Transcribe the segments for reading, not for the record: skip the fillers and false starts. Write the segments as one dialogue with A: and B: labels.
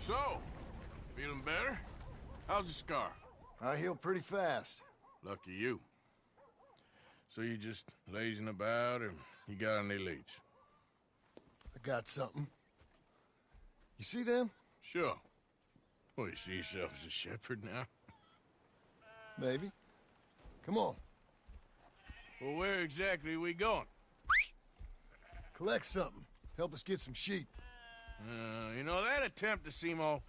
A: So, feeling better? How's the scar?
B: I heal pretty fast.
A: Lucky you. So you just lazing about, or you got any leads?
B: I got something. You see them?
A: Sure. Well, you see yourself as a shepherd now?
B: Maybe. Come on.
A: Well, where exactly are we going?
B: Collect something. Help us get some sheep.
A: You know, that attempt to seem all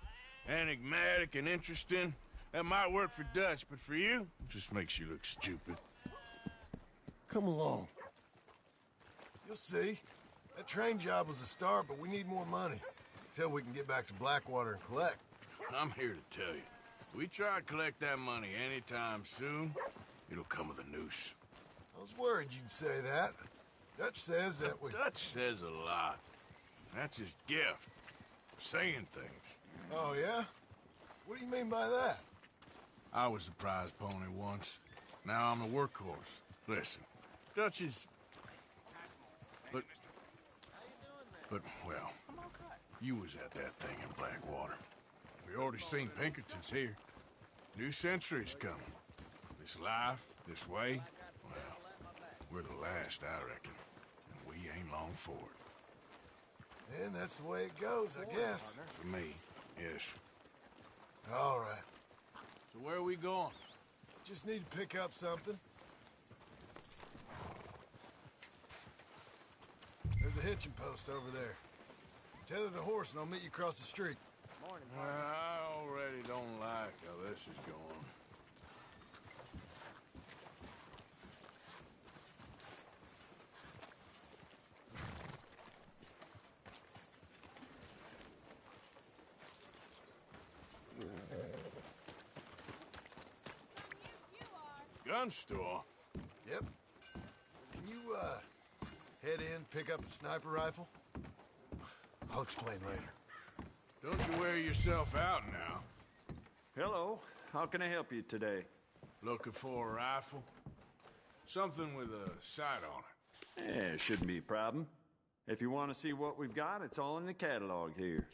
A: enigmatic and interesting, that might work for Dutch, but for you, it just makes you look stupid.
B: Come along. You'll see. That train job was a start, but we need more money. Till we can get back to Blackwater and collect.
A: I'm here to tell you, we try to collect that money anytime soon, it'll come with a noose.
B: I was worried you'd say that. Dutch says that we...
A: Dutch says a lot. That's his gift. Saying things.
B: Oh, yeah? What do you mean by that?
A: I was a prize pony once. Now I'm a workhorse. Listen, Dutch is... But, well, you was at that thing in Blackwater. We already seen Pinkertons here. New century's coming. This life, this way, well, we're the last, I reckon. And we ain't long for it.
B: Then that's the way it goes, I guess.
A: For me, yes.
B: All right.
A: So where are we going?
B: Just need to pick up something. There's a hitching post over there. Tether the horse and I'll meet you across the street.
C: Morning,
A: I already don't like how this is going. Gun store?
B: Yep. Can you, head in, pick up a sniper rifle? I'll explain later.
A: Don't you wear yourself out now.
C: Hello. How can I help you today?
A: Looking for a rifle? Something with a sight on it.
C: Yeah, shouldn't be a problem. If you want to see what we've got, it's all in the catalog here.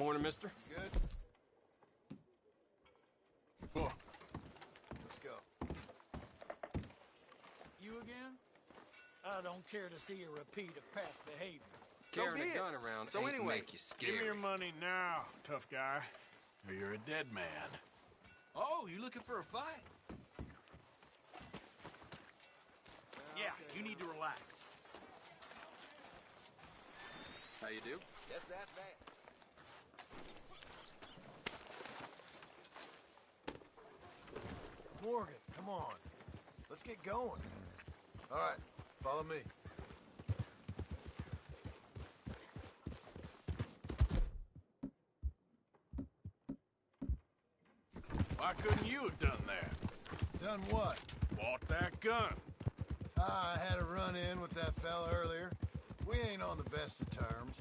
D: Morning, mister.
B: Good?
A: Oh,
B: Let's go.
E: You again? I don't care to see a repeat of past behavior.
D: Carrying a gun around
F: So
D: ain't
F: anyway,
D: make you
A: give me
D: scary.
A: your money now, tough guy. Or you're a dead man.
E: Oh, you looking for a fight? Yeah, you need to relax.
D: How you do?
F: Yes, that's that.
B: Morgan, come on. Let's get going. All right, follow me.
A: Why couldn't you have done that?
B: Done what?
A: Bought that gun.
B: I had a run-in with that fella earlier. We ain't on the best of terms.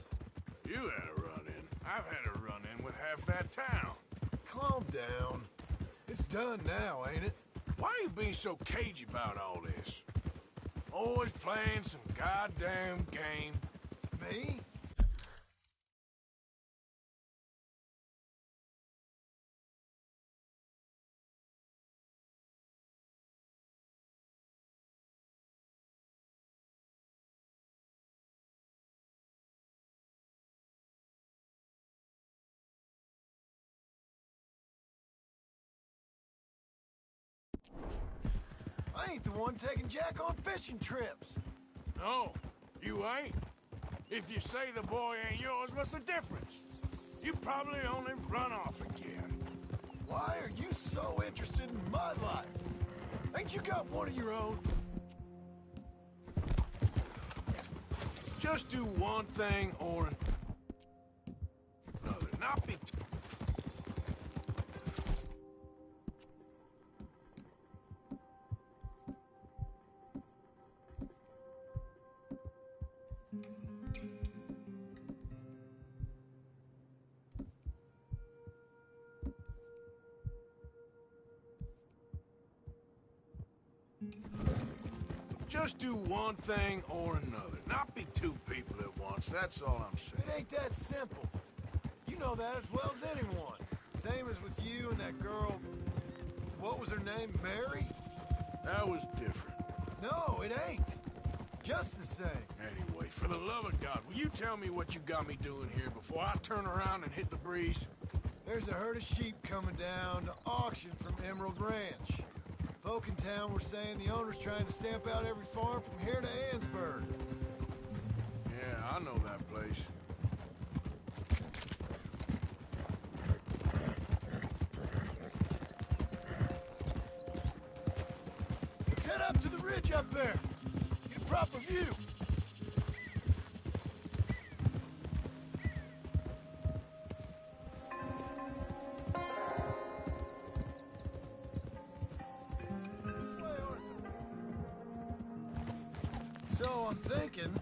A: You had a run-in. I've had a run-in with half that town.
B: Calm down. It's done now, ain't it?
A: Why are you being so cagey about all this? Always playing some goddamn game.
B: Me? I ain't the one taking Jack on fishing trips.
A: No, you ain't. If you say the boy ain't yours, what's the difference? You probably only run off again.
B: Why are you so interested in my life? Ain't you got one of your own?
A: Just do one thing or another. Not be... Just do one thing or another. Not be two people at once, that's all I'm saying.
B: It ain't that simple. You know that as well as anyone. Same as with you and that girl... What was her name? Mary?
A: That was different.
B: No, it ain't. Just the same.
A: Anyway, for the love of God, will you tell me what you got me doing here before I turn around and hit the breeze?
B: There's a herd of sheep coming down to auction from Emerald Ranch. Folk in town were saying the owner's trying to stamp out every farm from here to Ansburg.
A: Yeah, I know that place.
B: Let's head up to the ridge up there. Get a proper view. So I'm thinking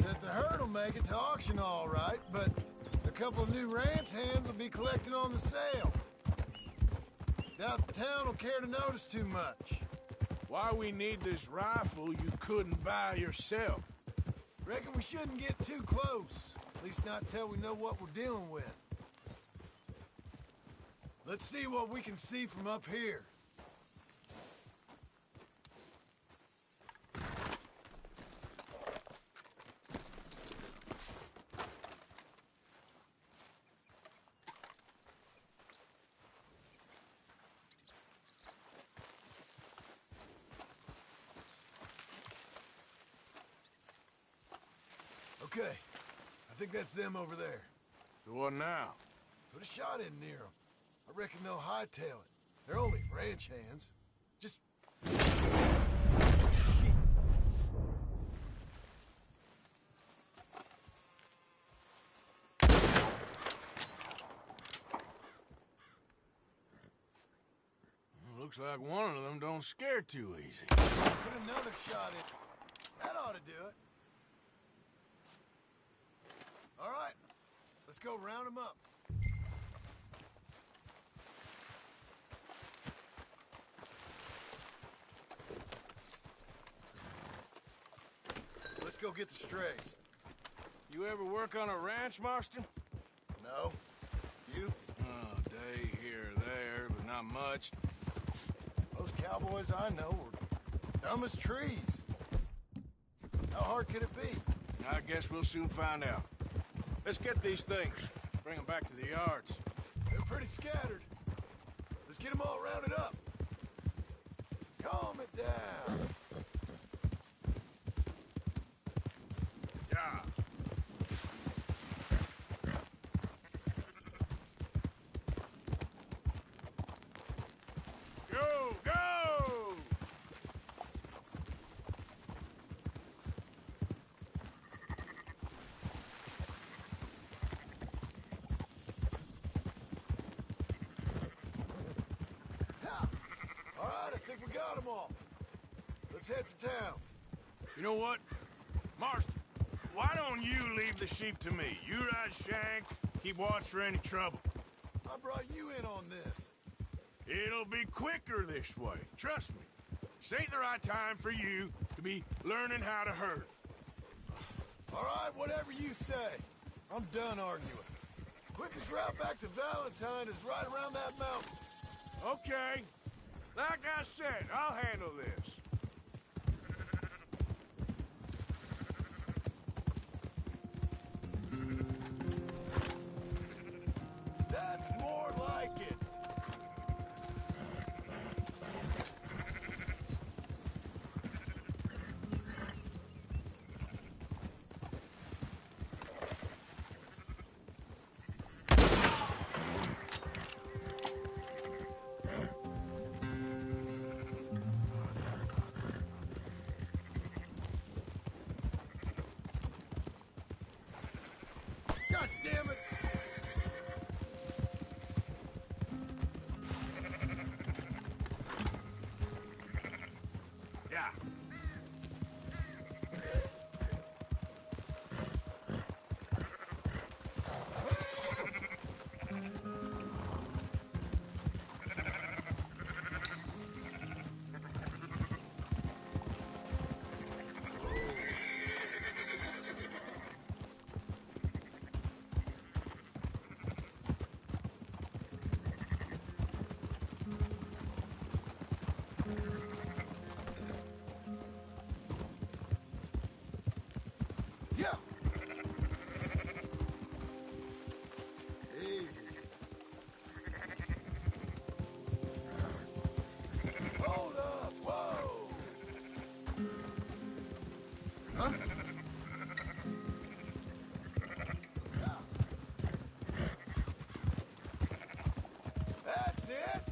B: that the herd will make it to auction all right, but a couple of new ranch hands will be collecting on the sale. Doubt the town will care to notice too much.
A: Why we need this rifle you couldn't buy yourself?
B: Reckon we shouldn't get too close. At least not till we know what we're dealing with. Let's see what we can see from up here. Okay, I think that's them over there.
A: So what now?
B: Put a shot in near them. I reckon they'll hightail it. They're only ranch hands. Just...
A: Looks like one of them don't scare too easy.
B: Put another shot in. That ought to do it. All right, let's go round them up. Let's go get the strays.
A: You ever work on a ranch, Marston?
B: No,
A: day here or there, but not much.
B: Most cowboys I know are dumb as trees. How hard could it be?
A: I guess we'll soon find out. Let's get these things. Bring them back to the yards.
B: They're pretty scattered. Let's get them all rounded up. Calm it down.
A: Yeah. Go, go!
B: All right, I think we got them all. Let's head for town.
A: You know what? Marston, why don't you leave the sheep to me? You ride Shank, keep watch for any trouble.
B: I brought you in on this.
A: It'll be quicker this way. Trust me. This ain't the right time for you to be learning how to herd.
B: All right, whatever you say. I'm done arguing. Quickest route back to Valentine is right around that mountain.
A: Okay. Like I said, I'll handle this.
B: That's more like it. God damn it!
A: Yeah.
B: Yeah. Easy. Hold up. Whoa. Huh? That's it.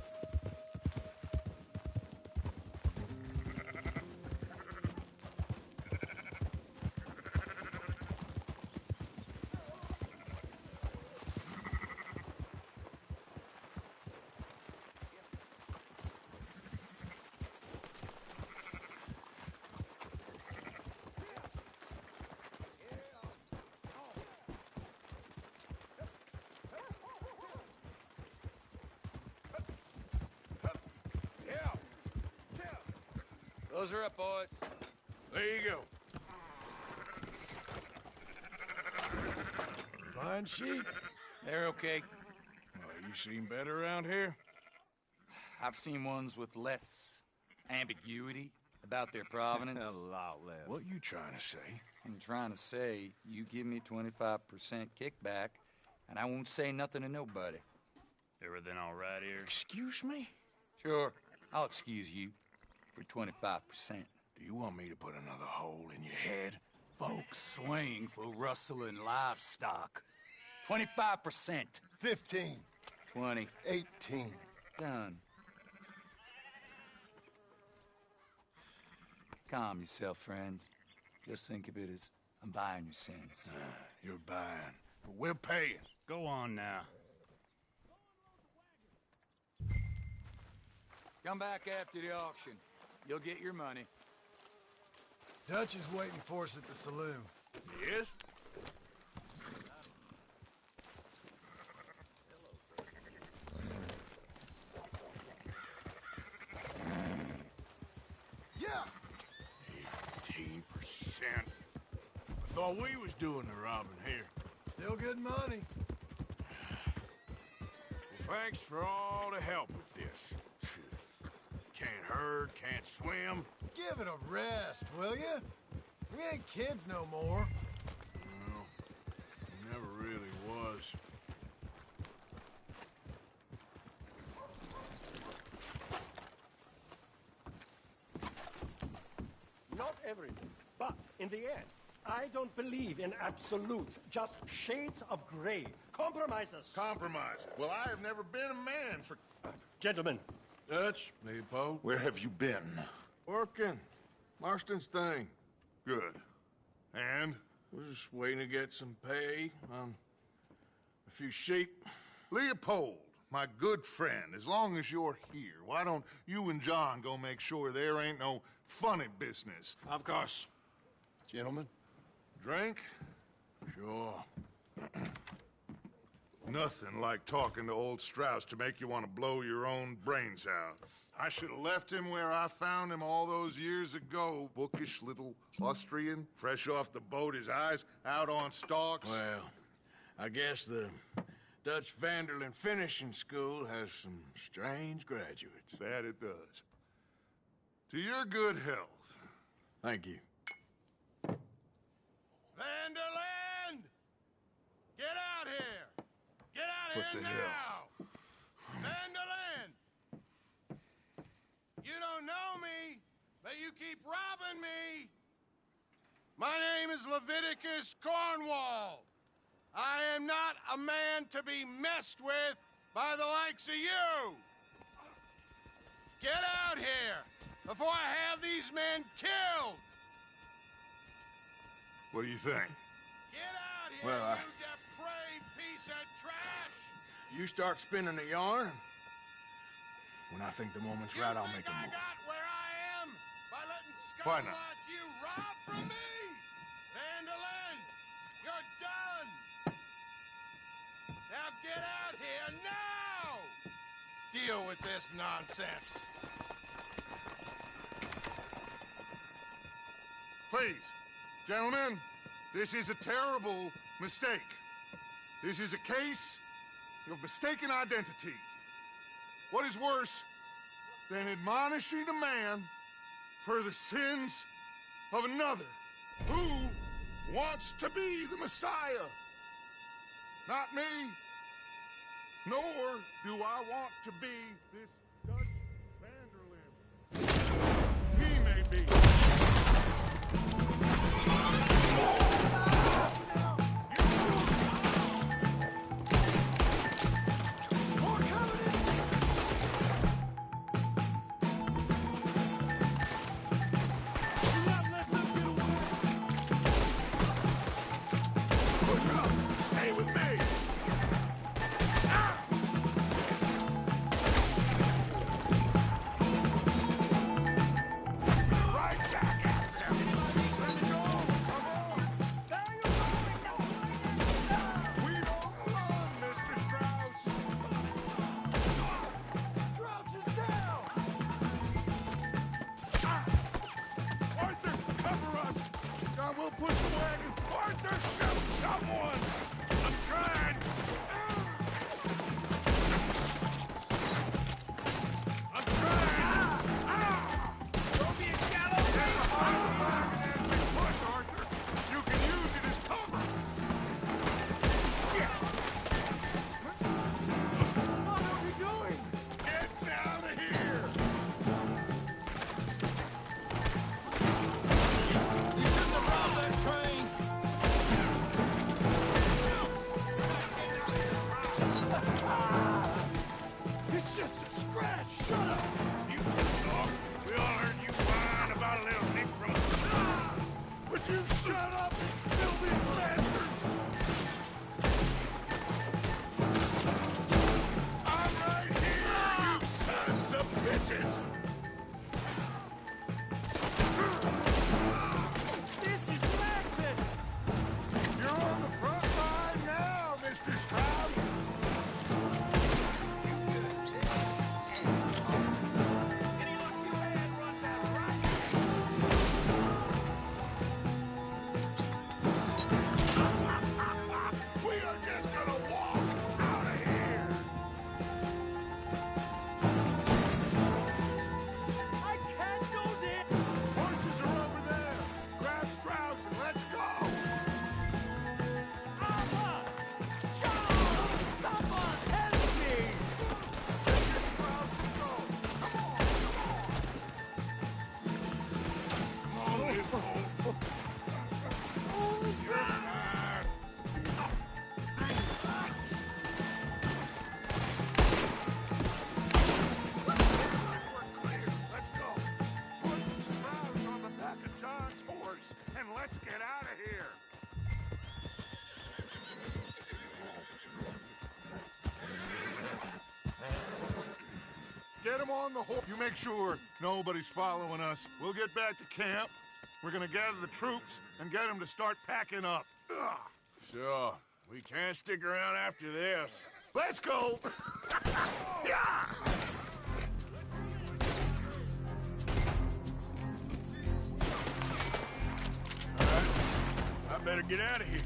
F: Close her up, boys.
A: There you go.
B: Fine sheep.
F: They're okay.
A: Well, you seem better around here?
F: I've seen ones with less ambiguity about their provenance.
C: A lot less.
A: What you trying to say?
F: I'm trying to say, you give me 25% kickback, and I won't say nothing to nobody.
G: Everything all right here?
A: Excuse me?
F: Sure, I'll excuse you for 25%.
A: Do you want me to put another hole in your head?
F: Folks swing for rustling livestock. 25%.
B: 15.
F: 20.
B: 18.
F: Done. Calm yourself, friend. Just think of it as I'm buying your sins.
A: You're buying, but we're paying.
G: Go on now.
F: Come back after the auction. You'll get your money.
B: Dutch is waiting for us at the saloon.
A: Yes?
B: Yeah.
A: 18%. I thought we was doing the robbing here.
B: Still good money.
A: We'll Thanks for all the help with this. Can't herd, can't swim.
B: Give it a rest, will you? We ain't kids no more.
A: No, never really was.
H: Not everything, but in the end, I don't believe in absolutes, just shades of gray. Compromises.
I: Compromise. Well, I have never been a man for...
H: Gentlemen.
A: Dutch, Leopold.
I: Where have you been?
A: Working. Marston's thing.
I: Good. And?
A: We're just waiting to get some pay on a few sheep.
I: Leopold, my good friend, as long as you're here, why don't you and John go make sure there ain't no funny business?
A: Of course. Gentlemen?
I: Drink?
A: Sure.
I: Nothing like talking to old Strauss to make you want to blow your own brains out. I should have left him where I found him all those years ago. Bookish little Austrian, fresh off the boat, his eyes out on stalks.
A: Well, I guess the Dutch Vanderlyn Finishing School has some strange graduates.
I: That it does. To your good health.
A: Thank you.
B: Vanderland! Get out here! Get out
I: What
B: here
I: the
B: now!
I: hell?
B: Vanderland! You don't know me, but you keep robbing me! My name is Leviticus Cornwall. I am not a man to be messed with by the likes of you! Get out here before I have these men killed!
I: What do you think?
B: Get out here,
A: Well,
B: you depraved piece of trash!
A: You start spinning the yarn, and when I think the moment's right, I'll make a
B: I
A: move.
B: got where I am by letting
I: Why
B: scum
I: not?
B: like you rob from me! Vanderlyn, you're done! Now get out here now! Deal with this nonsense.
I: Please, gentlemen, this is a terrible mistake. This is a case of mistaken identity. What is worse than admonishing a man for the sins of another who wants to be the Messiah? Not me, nor do I want to be this Dutch Vanderlyn. He may be. Stay with me! Right back after them! Let me go! Come on! We don't run, Mr. Strauss!
B: Strauss is down!
I: Arthur, cover us! John, we'll push the wagon! Arthur, shoot someone! I'm trying! I'm trying! Don't be a gallows! Get behind the wagon as we push, Arthur! You can use it as cover!
B: What are we doing?
I: Get out of here!
E: You shouldn't have robbed that train.
I: horse and let's get out of here. Get him on the horse. You make sure nobody's following us. We'll get back to camp. We're gonna gather the troops and get them to start packing up. Ugh.
A: Sure. We can't stick around after this.
I: Let's go! Yeah!
A: All right. I better get out of here.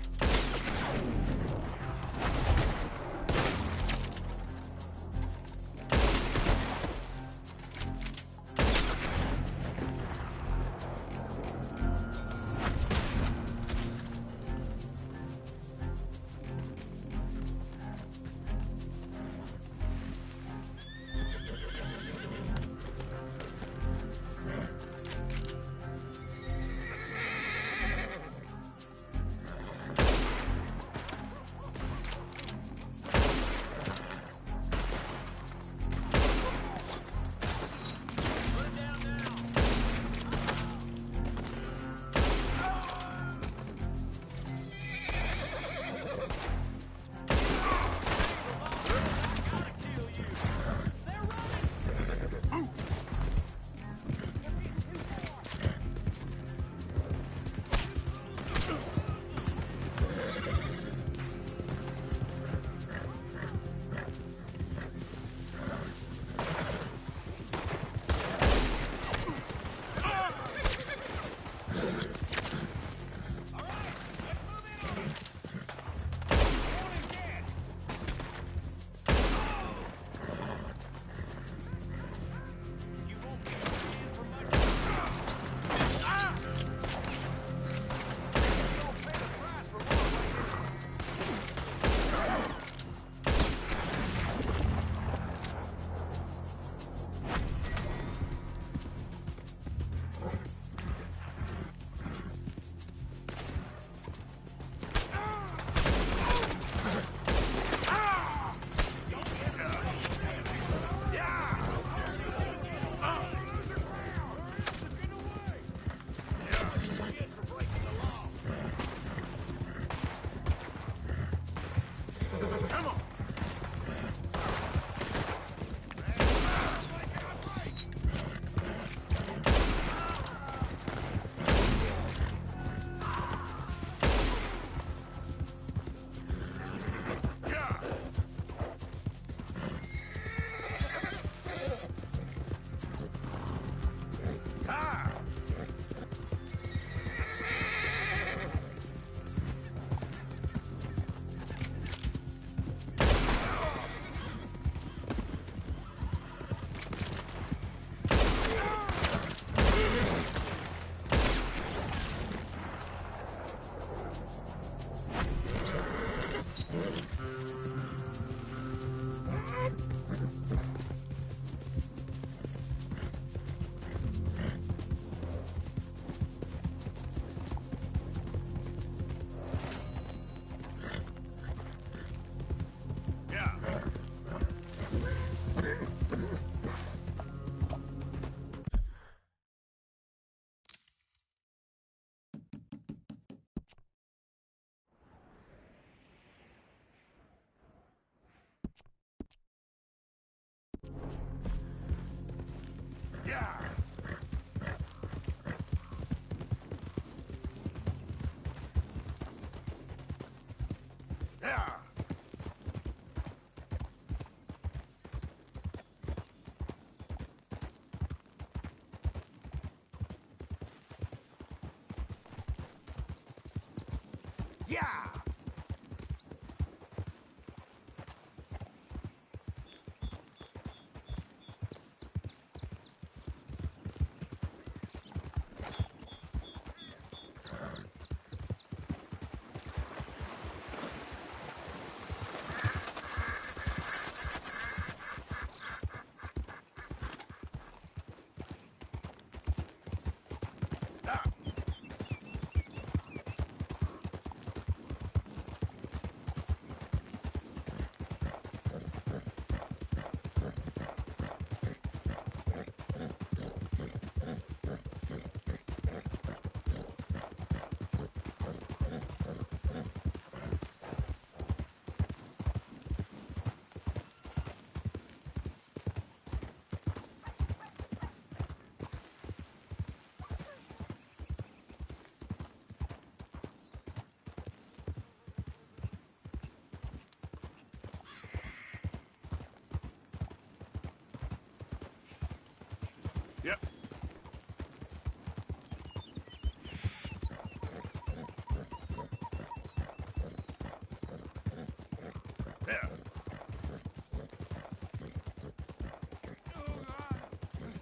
A: Yeah.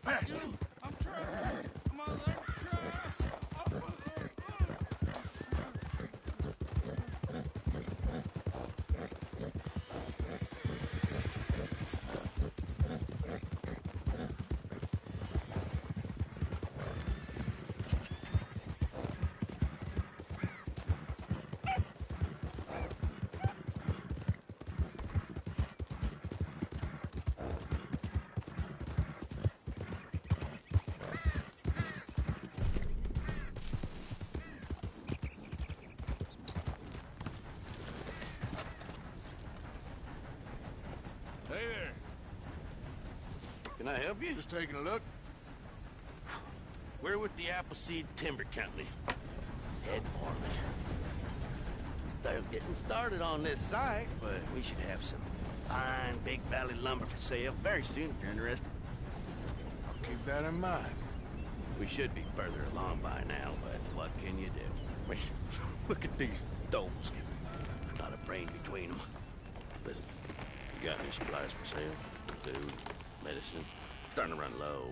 A: Faster.
G: I'm trying. My legs
A: Hey there.
J: Can I help you?
A: Just taking a look.
J: We're with the Appleseed Timber Company. Head foreman. They're getting started on this site, but we should have some fine Big Valley lumber for sale very soon if you're interested.
A: I'll keep that in mind.
J: We should be further along by now, but what can you do? I mean, look at these dolts. Not a brain between them. Listen, you got any supplies for sale? Food, medicine? Starting to run low.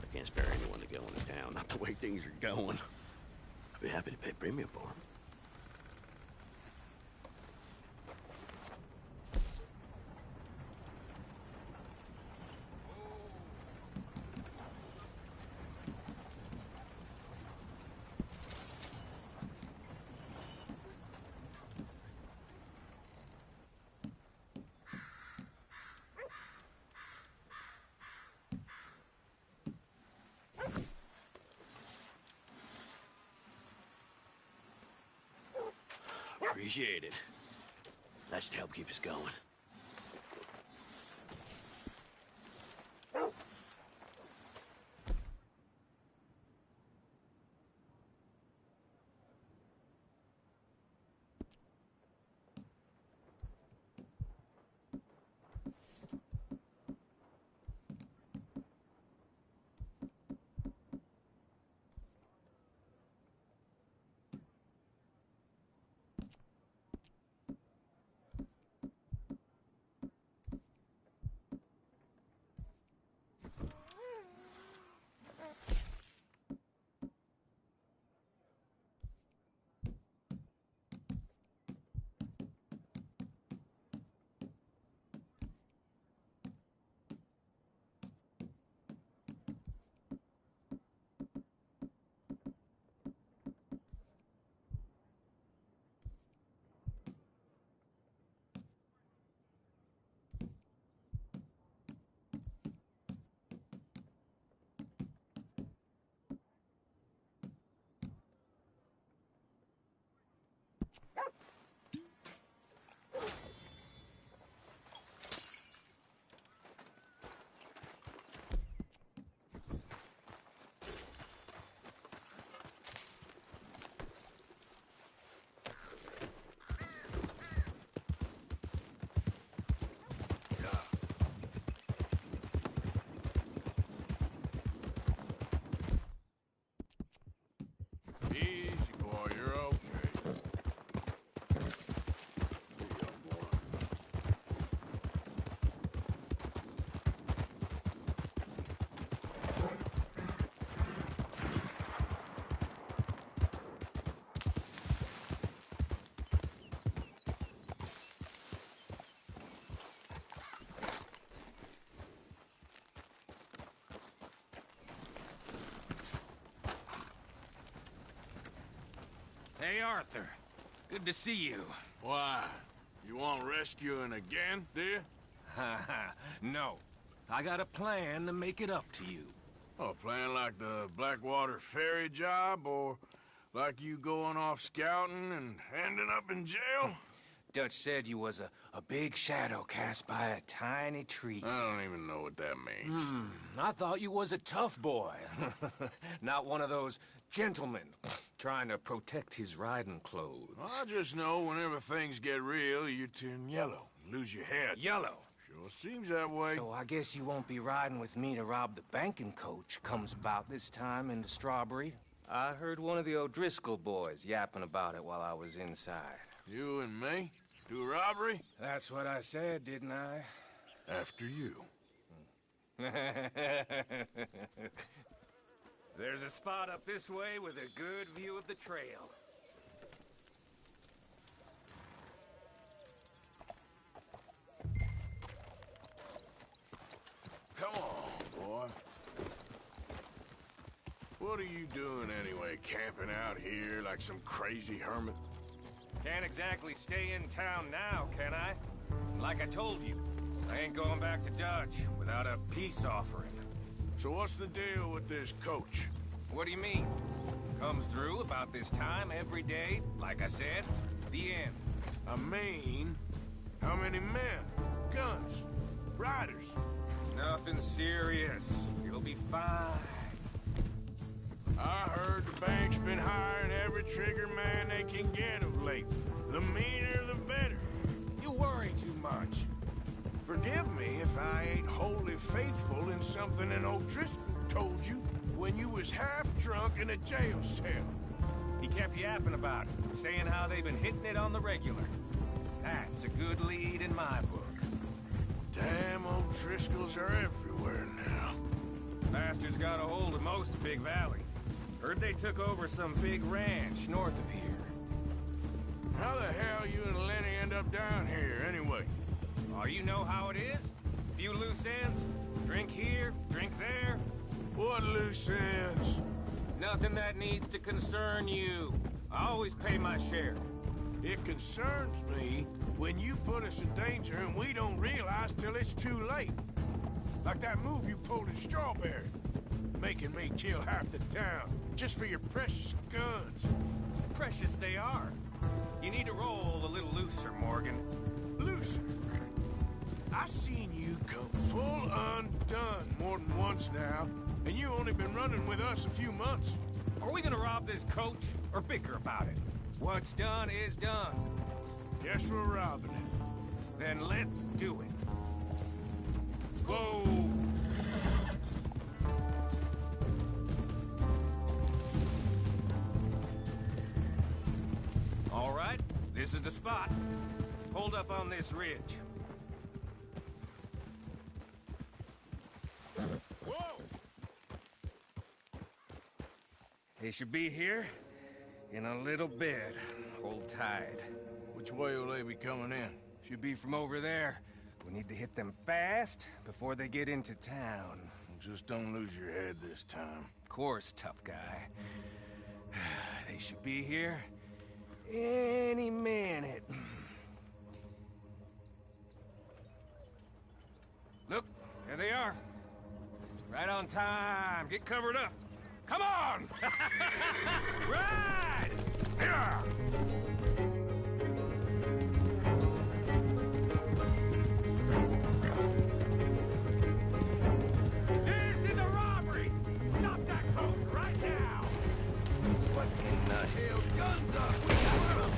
J: I can't spare anyone to go into town, not the way things are going. I'd be happy to pay premium for them. Appreciate it. That should help keep us going.
A: Easy, boy. You're okay. Here you go, boy.
G: Hey, Arthur. Good to see you.
A: Why? You want rescuing again, do you?
K: No. I got a plan to make it up to you.
A: Oh, playing like the Blackwater ferry job, or like you going off scouting and ending up in jail?
K: Dutch said you was a big shadow cast by a tiny tree.
A: I don't even know what that means.
K: I thought you was a tough boy. Not one of those gentlemen trying to protect his riding clothes.
A: I just know whenever things get real, you turn yellow and lose your head.
K: Yellow.
A: Sure seems that way.
K: So I guess you won't be riding with me to rob the banking coach comes about this time in the Strawberry. I heard one of the O'Driscoll boys yapping about it while I was inside.
A: You and me? Do a robbery?
K: That's what I said, didn't I?
A: After you.
K: There's a spot up this way with a good view of the trail.
A: Come on, boy. What are you doing anyway, camping out here like some crazy hermit?
K: Can't exactly stay in town now, can I? Like I told you, I ain't going back to Dutch without a peace offering.
A: So what's the deal with this coach?
K: What do you mean? Comes through about this time every day, like I said. The end.
A: I mean, how many men? Guns? Riders?
K: Nothing serious. It'll be fine.
A: I heard the bank's been hiring every trigger man they can get of late. The meaner, the better.
K: You worry too much.
A: Forgive me if I ain't wholly faithful in something an O'Driscoll told you when you was half drunk in a jail cell.
K: He kept yapping about it, saying how they've been hitting it on the regular. That's a good lead in my book.
A: Damn O'Driscolls are everywhere now.
K: Bastards got a hold of most of Big Valley. Heard they took over some big ranch north of here.
A: How the hell you and Lenny end up down here, anyway?
K: Oh, you know how it is? Few loose ends. Drink here, drink there.
A: What loose ends?
K: Nothing that needs to concern you. I always pay my share.
A: It concerns me when you put us in danger and we don't realize till it's too late. Like that move you pulled in Strawberry. Making me kill half the town, just for your precious guns.
K: Precious they are. You need to roll a little looser, Morgan.
A: Looser? I seen you come full undone more than once now, and you only been running with us a few months.
K: Are we gonna rob this coach, or bicker about it? What's done is done.
A: Guess we're robbing it.
K: Then let's do it. Whoa! All right, this is the spot. Hold up on this ridge. Whoa! They should be here in a little bit. Hold tight.
A: Which way will they be coming in?
K: Should be from over there. We need to hit them fast before they get into town.
A: Just don't lose your head this time.
K: Of course, tough guy. They should be here any minute. Look, there they are. Right on time. Get covered up. Come on! Ride! Yeah! This is a robbery! Stop that coach right now!
B: What in the hell? Guns up! We got them!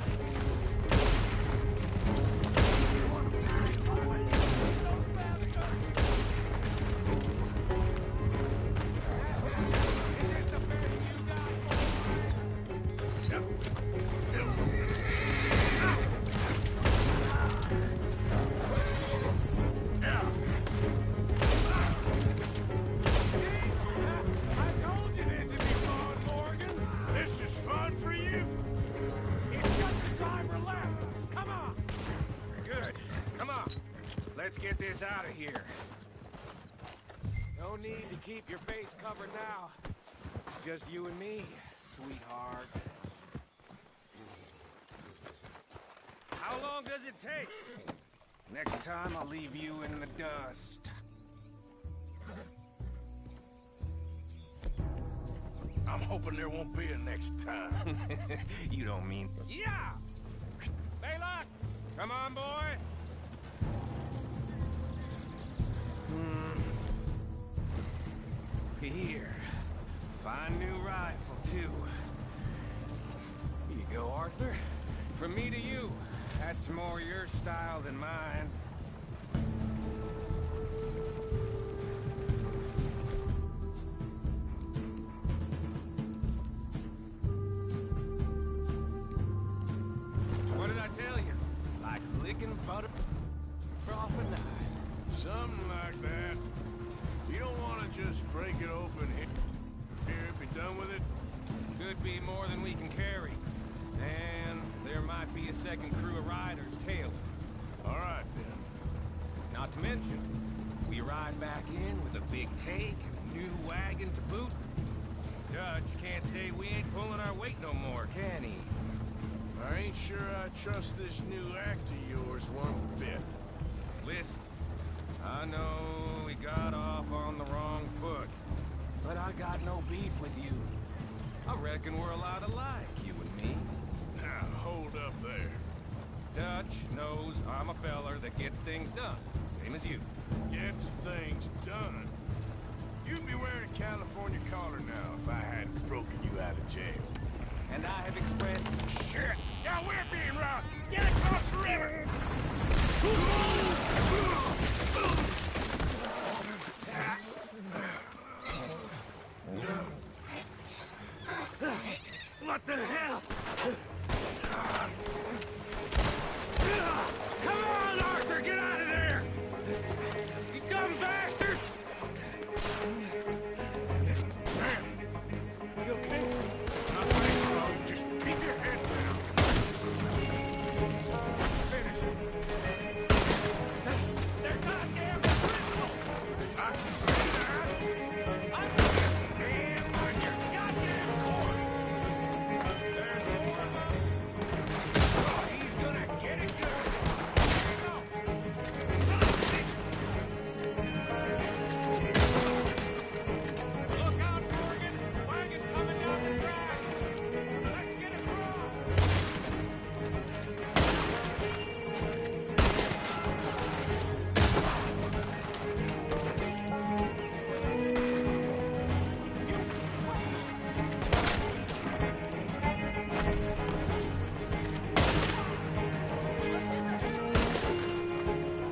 K: Let's get this out of here. No need to keep your face covered now. It's just you and me, sweetheart. How long does it take? Next time I'll leave you in the dust.
A: I'm hoping there won't be a next time.
K: You don't mean... Yeah! Baylock! Come on, boy! Here. Fine new rifle, too. Here you go, Arthur. From me to you. That's more your style than mine. What did I tell you? Like chicken butter off a knife.
A: Something like that. You don't want to just break it open here, be done with it?
K: Could be more than we can carry. And there might be a second crew of riders tailing.
A: All right, then.
K: Not to mention, we ride back in with a big take and a new wagon to boot. Dutch can't say we ain't pulling our weight no more, can he?
A: I ain't sure I trust this new act of yours one bit.
K: Listen, I know we got off on the wrong foot, but I got no beef with you. I reckon we're a lot alike, you and me.
A: Now, hold up there.
K: Dutch knows I'm a feller that gets things done, same as you.
A: Gets things done. You'd be wearing a California collar now if I hadn't broken you out of jail.
K: And I have expressed...
A: Shit! Now we're being robbed! Get across the river!
K: What the hell? Come on, Arthur, get out of there! You dumb bastards!
A: Damn!
K: You okay?
A: Nothing wrong. Just keep your head down.
K: Finish it. They're goddamn critical!
A: I can see that.
K: I'm gonna stand on your goddamn horn! There's more of them. Oh, he's gonna get it good. Go! Son of bitches! Look out, Morgan! Wagon coming down the track! Let's get across!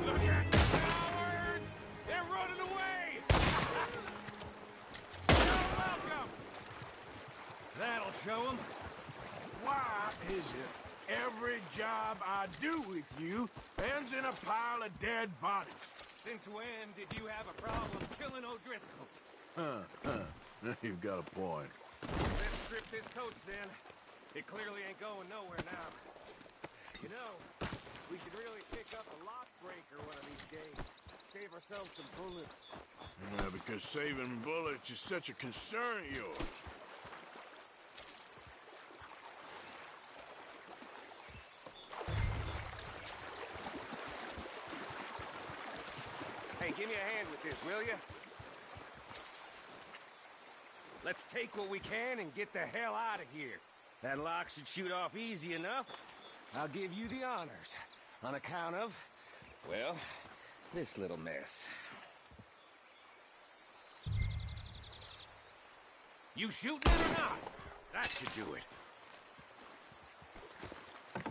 K: Look at the cowards! They're running away! You're welcome! That'll show them.
A: Why is it every job I do with you ends in a pile of dead bodies?
K: Since when did you have a problem killing O'Driscolls?
A: You've got a point.
K: Let's strip this coach then. It clearly ain't going nowhere now. You know, we should really pick up a lock breaker one of these days. Save ourselves some bullets.
A: Yeah, because saving bullets is such a concern of yours.
K: Hey, give me a hand with this, will you? Let's take what we can and get the hell out of here. That lock should shoot off easy enough. I'll give you the honors. On account of, well, this little mess. You shooting it or not? That should do it.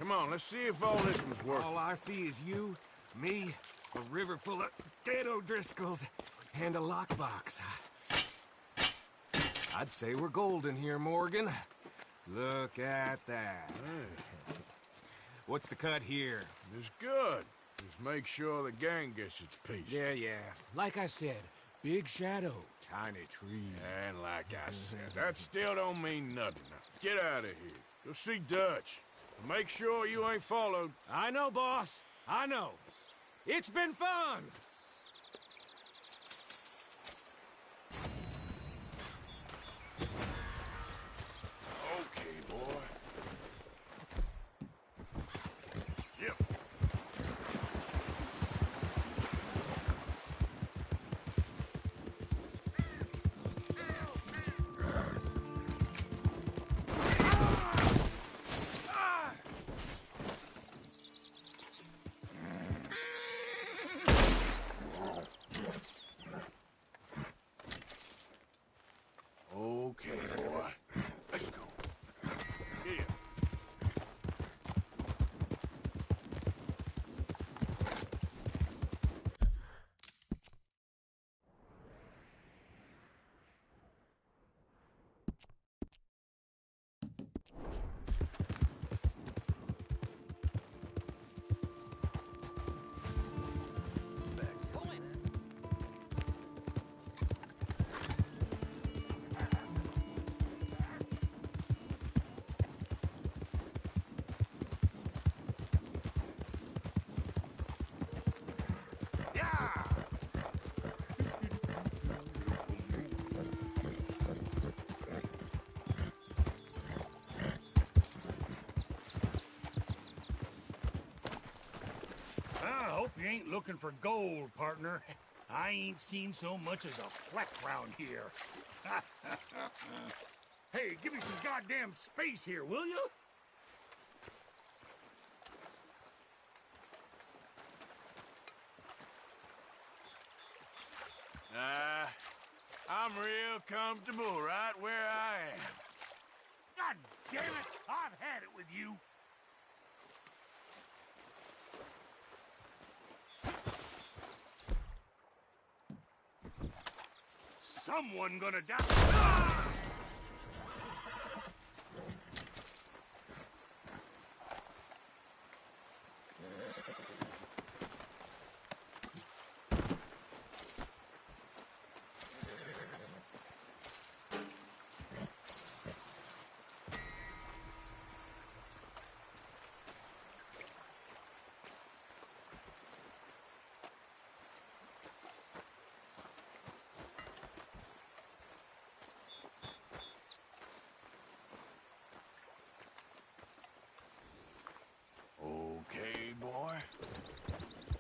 A: Come on, let's see if all this was worth
K: All I see is you, me, a river full of dead O'Driscolls, and a lockbox. I'd say we're golden here, Morgan. Look at that. What's the cut here?
A: It's good. Just make sure the gang gets its piece.
K: Yeah. Like I said, big shadow, tiny tree.
A: And like I said, that still don't mean nothing. Now, get out of here. Go see Dutch. Make sure you ain't followed.
K: I know, boss. I know. It's been fun!
A: Okay, boy. Yep.
K: Hope you ain't looking for gold, partner. I ain't seen so much as a fleck round here. Hey, give me some goddamn space here, will you?
A: I'm real comfortable right where I am.
K: God damn it! I've had it with you. Someone gonna die. Ah!
A: Okay, boy.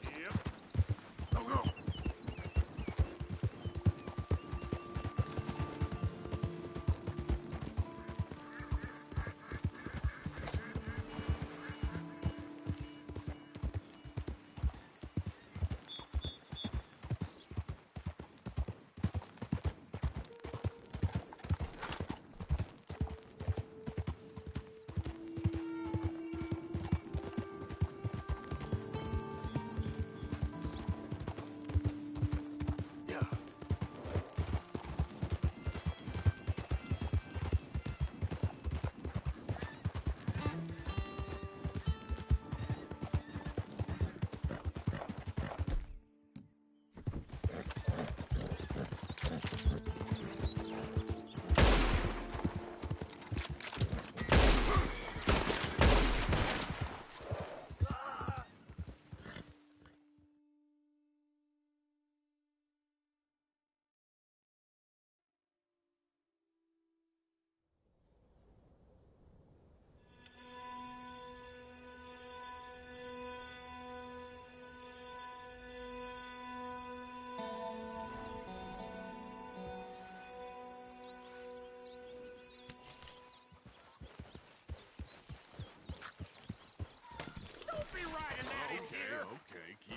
K: Yep. Go, go.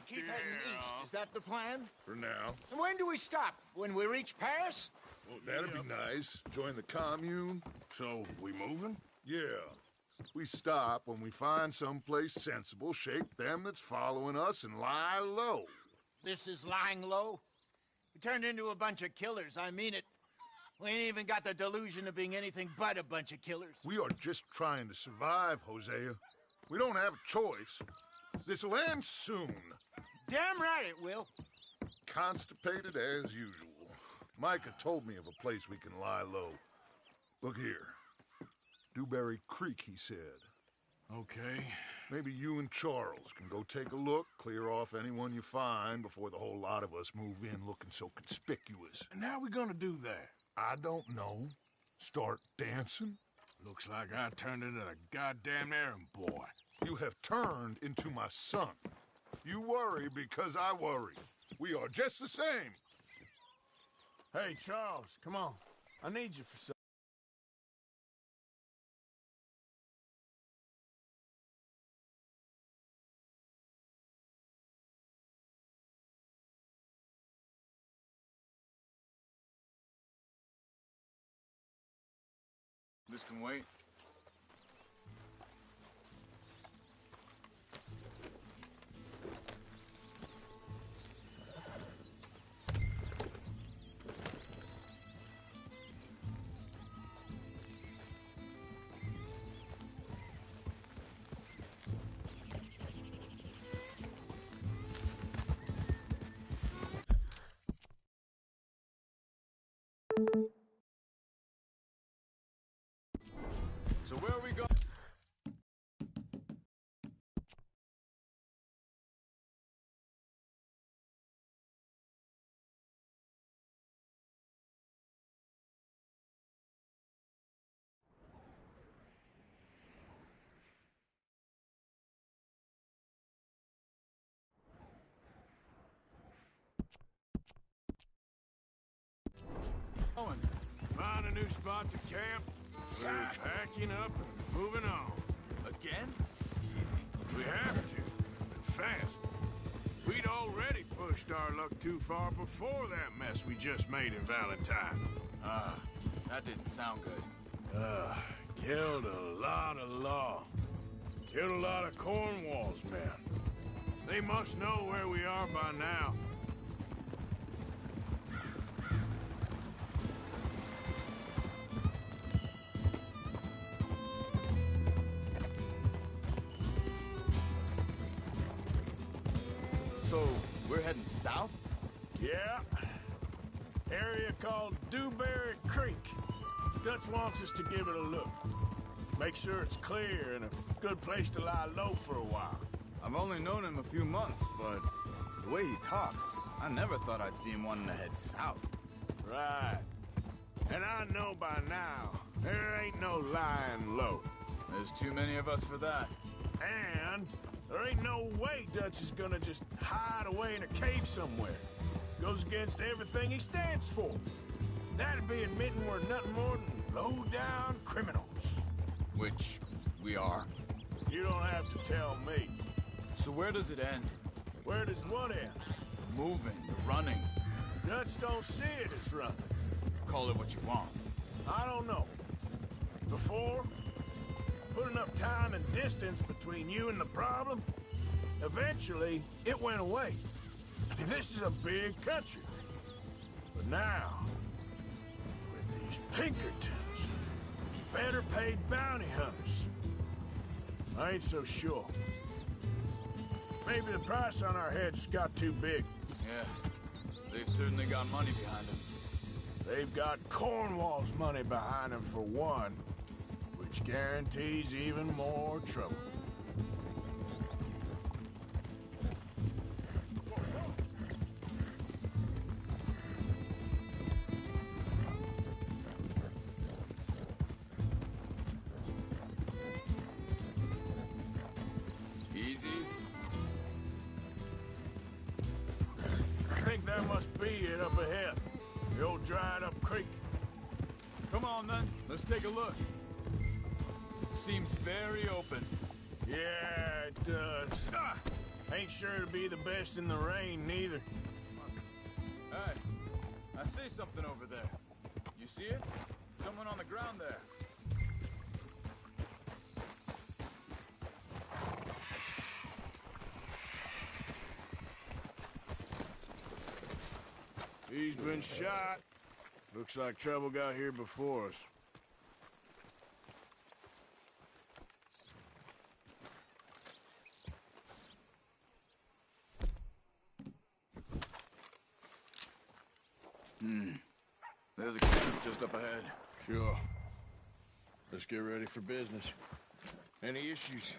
B: Keep heading east. Is that the plan?
I: For now.
B: And when do we stop? When we reach Paris?
I: Well, that'd be nice. Join the commune.
A: So, we moving?
I: Yeah. We stop when we find someplace sensible, shake them that's following us, and lie low.
B: This is lying low? We turned into a bunch of killers, I mean it. We ain't even got the delusion of being anything but a bunch of killers.
I: We are just trying to survive, Hosea. We don't have a choice. This'll end soon.
B: Damn right it will.
I: Constipated as usual. Micah told me of a place we can lie low. Look here. Dewberry Creek, he said.
A: Okay.
I: Maybe you and Charles can go take a look, clear off anyone you find before the whole lot of us move in looking so conspicuous.
A: And how we gonna do that?
I: I don't know. Start dancing?
A: Looks like I turned into the goddamn errand boy.
I: You have turned into my son. You worry because I worry. We are just the same.
A: Hey, Charles, come on. I need you for something.
I: This can wait.
A: new spot to camp. We're packing up and moving on.
F: Again?
A: We have to, and fast. We'd already pushed our luck too far before that mess we just made in Valentine.
F: That didn't sound good.
A: Killed a lot of law. Killed a lot of Cornwall's men. They must know where we are by now.
F: So, we're heading south?
A: Yeah. Area called Dewberry Creek. Dutch wants us to give it a look. Make sure it's clear and a good place to lie low for a while.
L: I've only known him a few months, but the way he talks, I never thought I'd see him wanting to head south.
A: Right. And I know by now, there ain't no lying low.
L: There's too many of us for that.
A: And there ain't no way Dutch is gonna just hide away in a cave somewhere. Goes against everything he stands for. That'd be admitting we're nothing more than low-down criminals.
L: Which we are.
A: You don't have to tell me.
L: So where does it end?
A: Where does what end?
L: The moving, the running.
A: Dutch don't see it as running.
L: Call it what you want.
A: I don't know. Before, put enough time and distance between you and the problem, eventually it went away. I mean, this is a big country. But now, with these Pinkertons, better paid bounty hunters, I ain't so sure. Maybe the price on our heads got too big.
L: Yeah, they've certainly got money behind them.
A: They've got Cornwall's money behind them for one, which guarantees even more trouble.
L: Easy.
A: I think that must be it up ahead. The old dried-up creek.
L: Come on, then. Let's take a look. Seems very open.
A: Yeah, it does. Ain't sure to be the best in the rain, neither.
L: Hey, I see something over there. You see it? Someone on the ground there.
A: He's been shot. Looks like trouble got here before us.
L: There's a camp just up ahead.
A: Sure. Let's get ready for business. Any issues?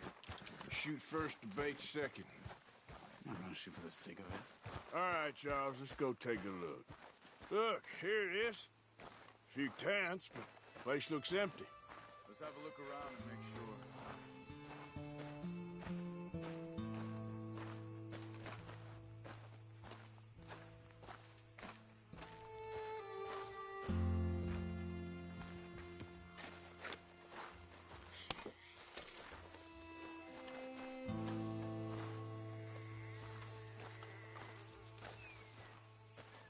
A: Shoot first, debate second.
L: I'm not gonna shoot for the sake of it.
A: All right, Charles, let's go take a look. Look, here it is. A few tents, but the place looks empty.
L: Let's have a look around and make sure.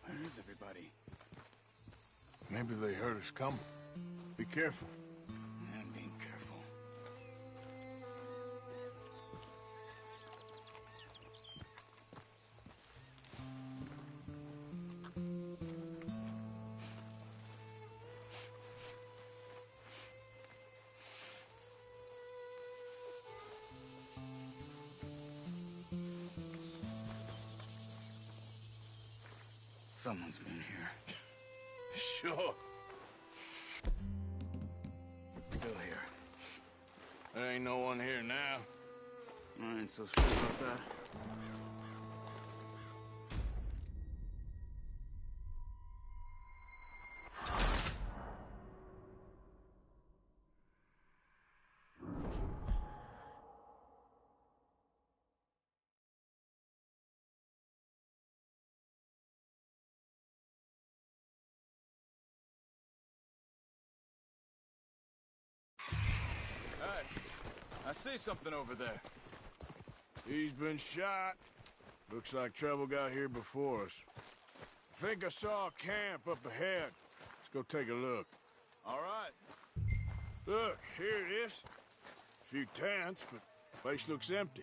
L: Where is everybody?
A: Maybe they heard us coming. Be careful.
L: I'm being careful. Someone's been here.
A: Sure.
L: Still here.
A: There ain't no one here now.
L: I ain't so sure about that. I see something over there.
A: He's been shot. Looks like trouble got here before us. I think I saw a camp up ahead. Let's go take a look.
L: All right.
A: Look, here it is. A few tents, but the place looks empty.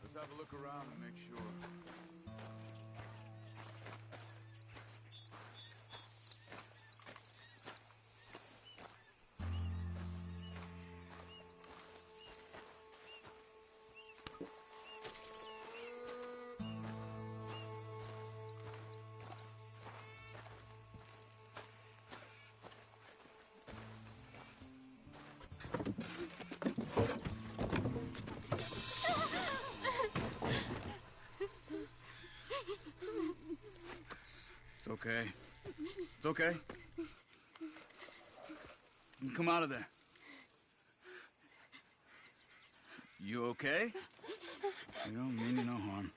L: Let's have a look around and make sure.
M: It's okay. It's okay. You can come out of there. You okay? You don't mean you no harm.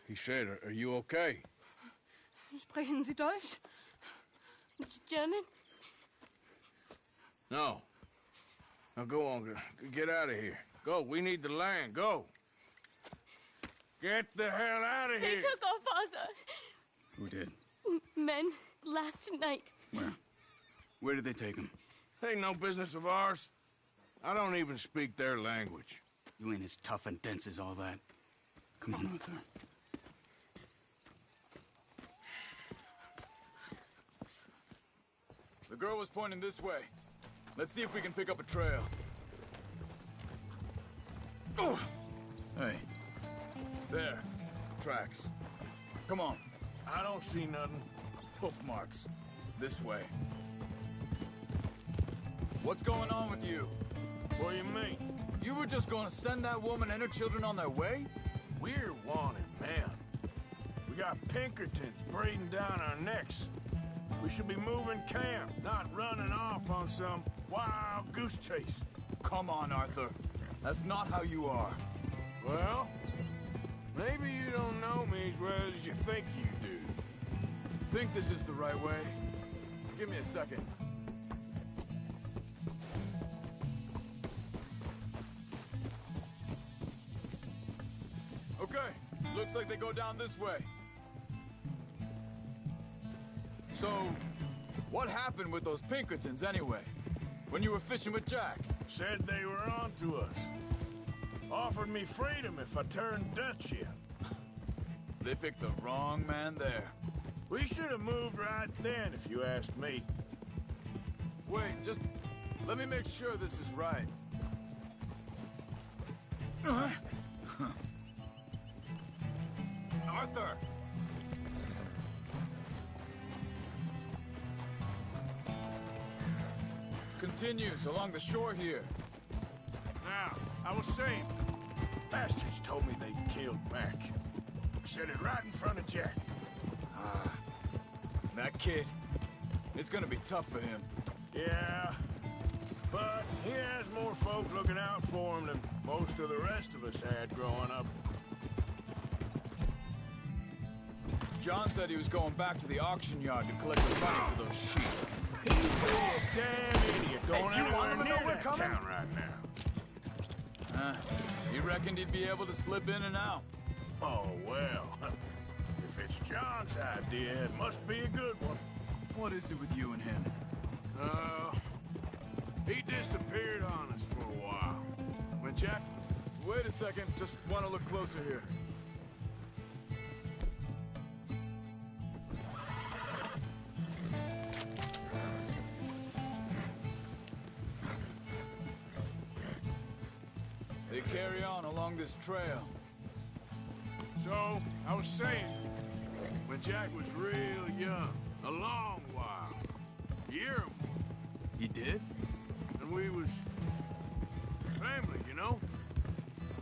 A: He said, are you okay?
N: Sprechen Sie Deutsch? German?
A: No. Now go on, get out of here. Go, we need the land, go. Get the hell out of
N: They
A: here.
N: took our father.
M: Who did?
N: Men, last night.
M: Where? Where did they take him?
A: Ain't no business of ours. I don't even speak their language.
M: You ain't as tough and dense as all that. Come on, Arthur.
L: The girl was pointing this way. Let's see if we can pick up a trail. Oh!
M: Hey.
L: There. Tracks. Come on.
A: I don't see nothing.
L: Hoof marks. This way. What's going on with you?
A: What do you mean?
L: You were just gonna send that woman and her children on their way?
A: We're wanted, man. We got Pinkertons breathing down our necks. We should be moving camp, not running off on some wild goose chase.
L: Come on, Arthur. That's not how you are.
A: Well, maybe you don't know me as well as you think you do.
L: Think this is the right way? Give me a second. Okay, looks like they go down this way. So, what happened with those Pinkertons anyway? When you were fishing with Jack?
A: Said they were on to us. Offered me freedom if I turned Dutch in.
L: They picked the wrong man there.
A: We should have moved right then, if you asked me.
L: Wait, just let me make sure this is right.
B: Arthur!
L: Continues along the shore here.
A: Now, I was saying, bastards told me they'd killed Mac. Said it right in front of Jack.
L: That kid, it's gonna be tough for him.
A: Yeah, but he has more folk looking out for him than most of the rest of us had growing up.
L: John said he was going back to the auction yard to collect the money for those sheep.
A: He's a damn idiot going
B: Hey, you want
A: anywhere
B: him to know
A: near
B: we're
A: that
B: coming?
A: town right now.
L: He reckoned he'd be able to slip in and out.
A: Oh, well. If it's John's idea, it must be a good one.
L: What is it with you and him?
A: He disappeared on us for a while. When Jack...
L: Wait a second, just want to look closer here. They carry on along this trail.
A: So, I was saying, when Jack was real young, a long while, a year or more,
M: He did?
A: and we was family, you know?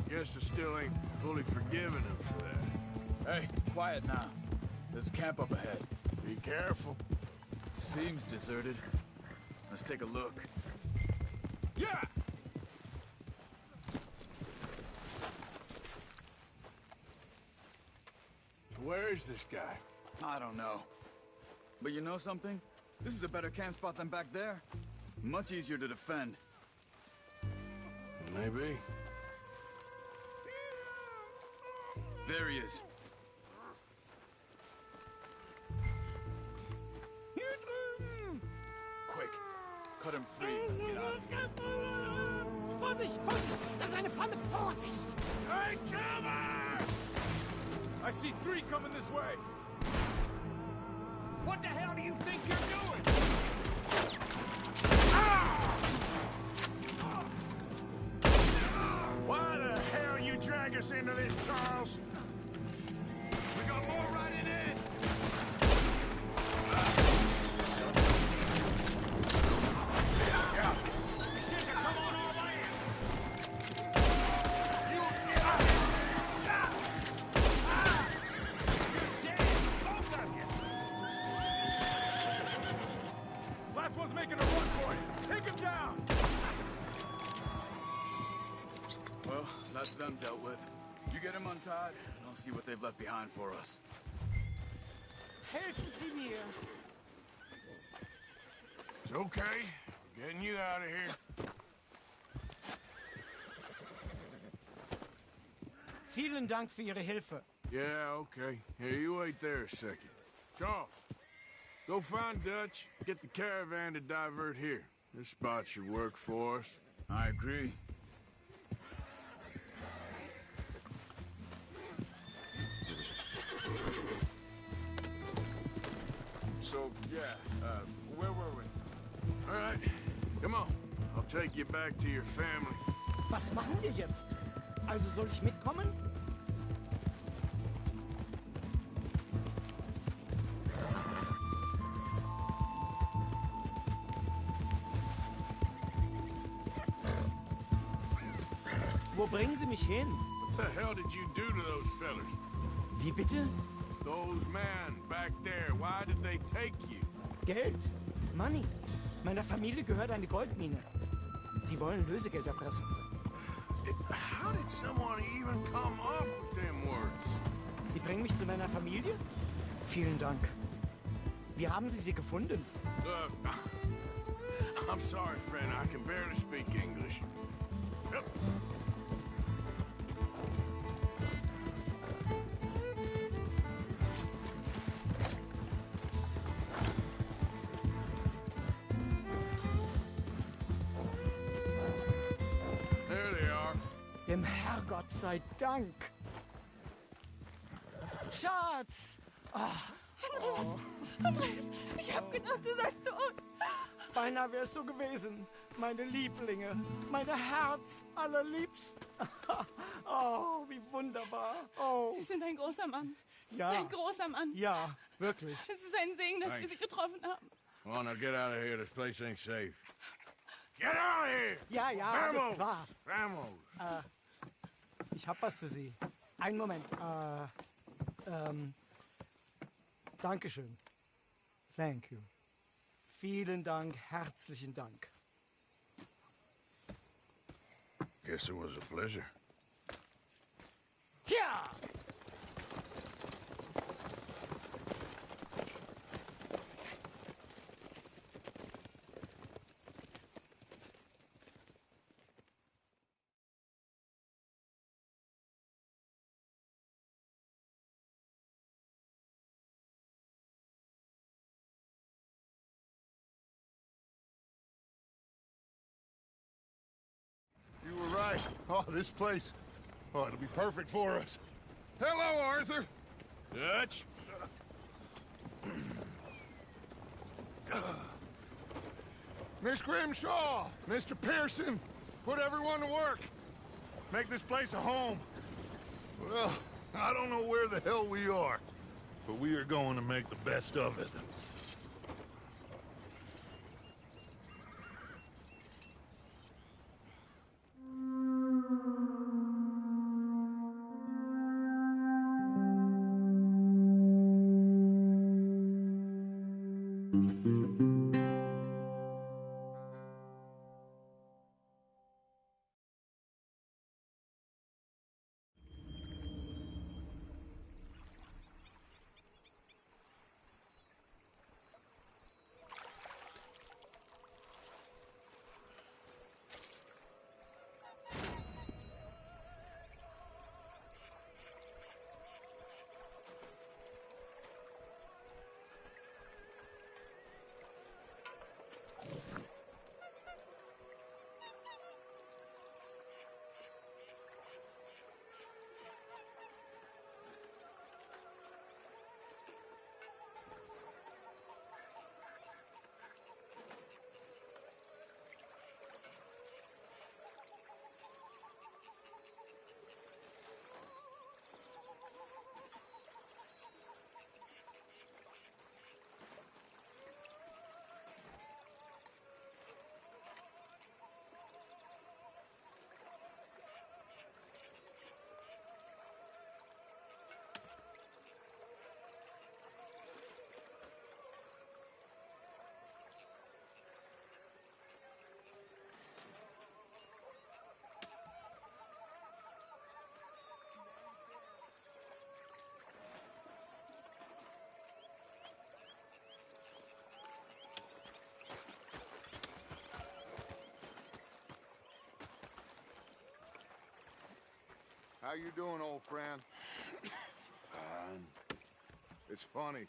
A: Guess I still ain't fully forgiven him for that.
L: Hey, quiet now. There's a camp up ahead.
A: Be careful.
L: Seems deserted. Let's take a look.
A: Yeah! Where's this guy?
M: I don't know. But you know something? This is a better camp spot than back there. Much easier to defend.
A: Maybe.
M: There he is. Quick, cut him free. Let's get out of here.
K: Vorsicht, Vorsicht! Das ist eine Falle! Vorsicht!
A: Hey, cover! I see 3 coming this way.
K: What the hell do you think you're doing?
A: Why the hell you drag us into this, Charles? We got more riding in. Last one's making a run for it. Take him down.
M: Well, that's them dealt with. You get him untied, and I'll see what they've left behind for us.
K: Helfen Sie mir!
A: It's okay. We're getting you out of here.
K: Vielen Dank für Ihre Hilfe.
A: Yeah, okay. Here, you wait there a second. Charles, go find Dutch. Get the caravan to divert here. This spot should work for us.
M: I agree.
A: So, yeah, where were we? All right, come on. I'll take you back to your family.
K: Was machen wir jetzt? Also soll ich mitkommen? Wo bringen Sie mich hin?
A: What the hell did you do to those fellas?
K: Wie bitte?
A: Those men back there, why did they take you?
K: Geld. Money. Meiner Familie gehört eine Goldmine. Sie wollen Lösegeld erpressen.
A: How did someone even come up with them words?
K: Sie bringen mich zu meiner Familie? Vielen Dank. Wie haben Sie sie gefunden?
A: Look, I'm sorry, friend. I can barely speak English. Yep. There they are.
K: Dem Herrgott sei Dank. Schatz!
N: Andreas, Andreas, ich hab gedacht, du seist tot.
K: Beinahe wärst du gewesen. Meine Lieblinge, meine Herz allerliebsten. Oh, wie wunderbar. Oh.
N: Sie sind ein großer Mann.
K: Ja.
N: Ein großer Mann.
K: Ja, wirklich.
N: Es ist ein Segen, dass wir
A: Thanks.
N: Sie getroffen haben.
A: Come on, now get out of here. This place ain't safe. Get out of here!
K: Ja, ja, alles klar.
A: Vamos!
K: Ich hab was für Sie. Einen Moment. Dankeschön. Thank you. Vielen Dank, herzlichen Dank.
A: Guess it was a pleasure.
K: Ja!
I: You were right. Oh, this place. Oh, it'll be perfect for us. Hello, Arthur.
A: Dutch?
I: Miss Grimshaw, Mr. Pearson, put everyone to work. Make this place a home. Well, I don't know where the hell we are, but we are going to make the best of it. How you doing, old friend?
A: Fine.
I: It's funny,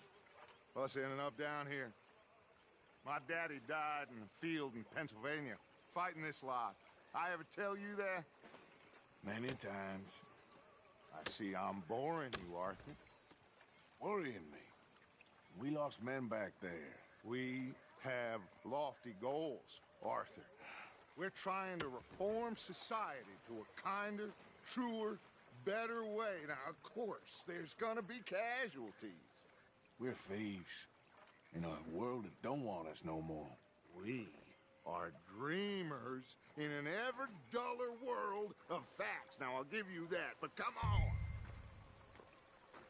I: us ending up down here. My daddy died in a field in Pennsylvania, fighting this lot. I ever tell you that?
A: Many times.
I: I see I'm boring you, Arthur.
A: Worrying me. We lost men back there.
I: We have lofty goals, Arthur. We're trying to reform society to a kinder, truer, better way. Now, of course, there's gonna be casualties.
A: We're thieves. In a world that don't want us no more.
I: We are dreamers in an ever duller world of facts. Now, I'll give you that, but come on.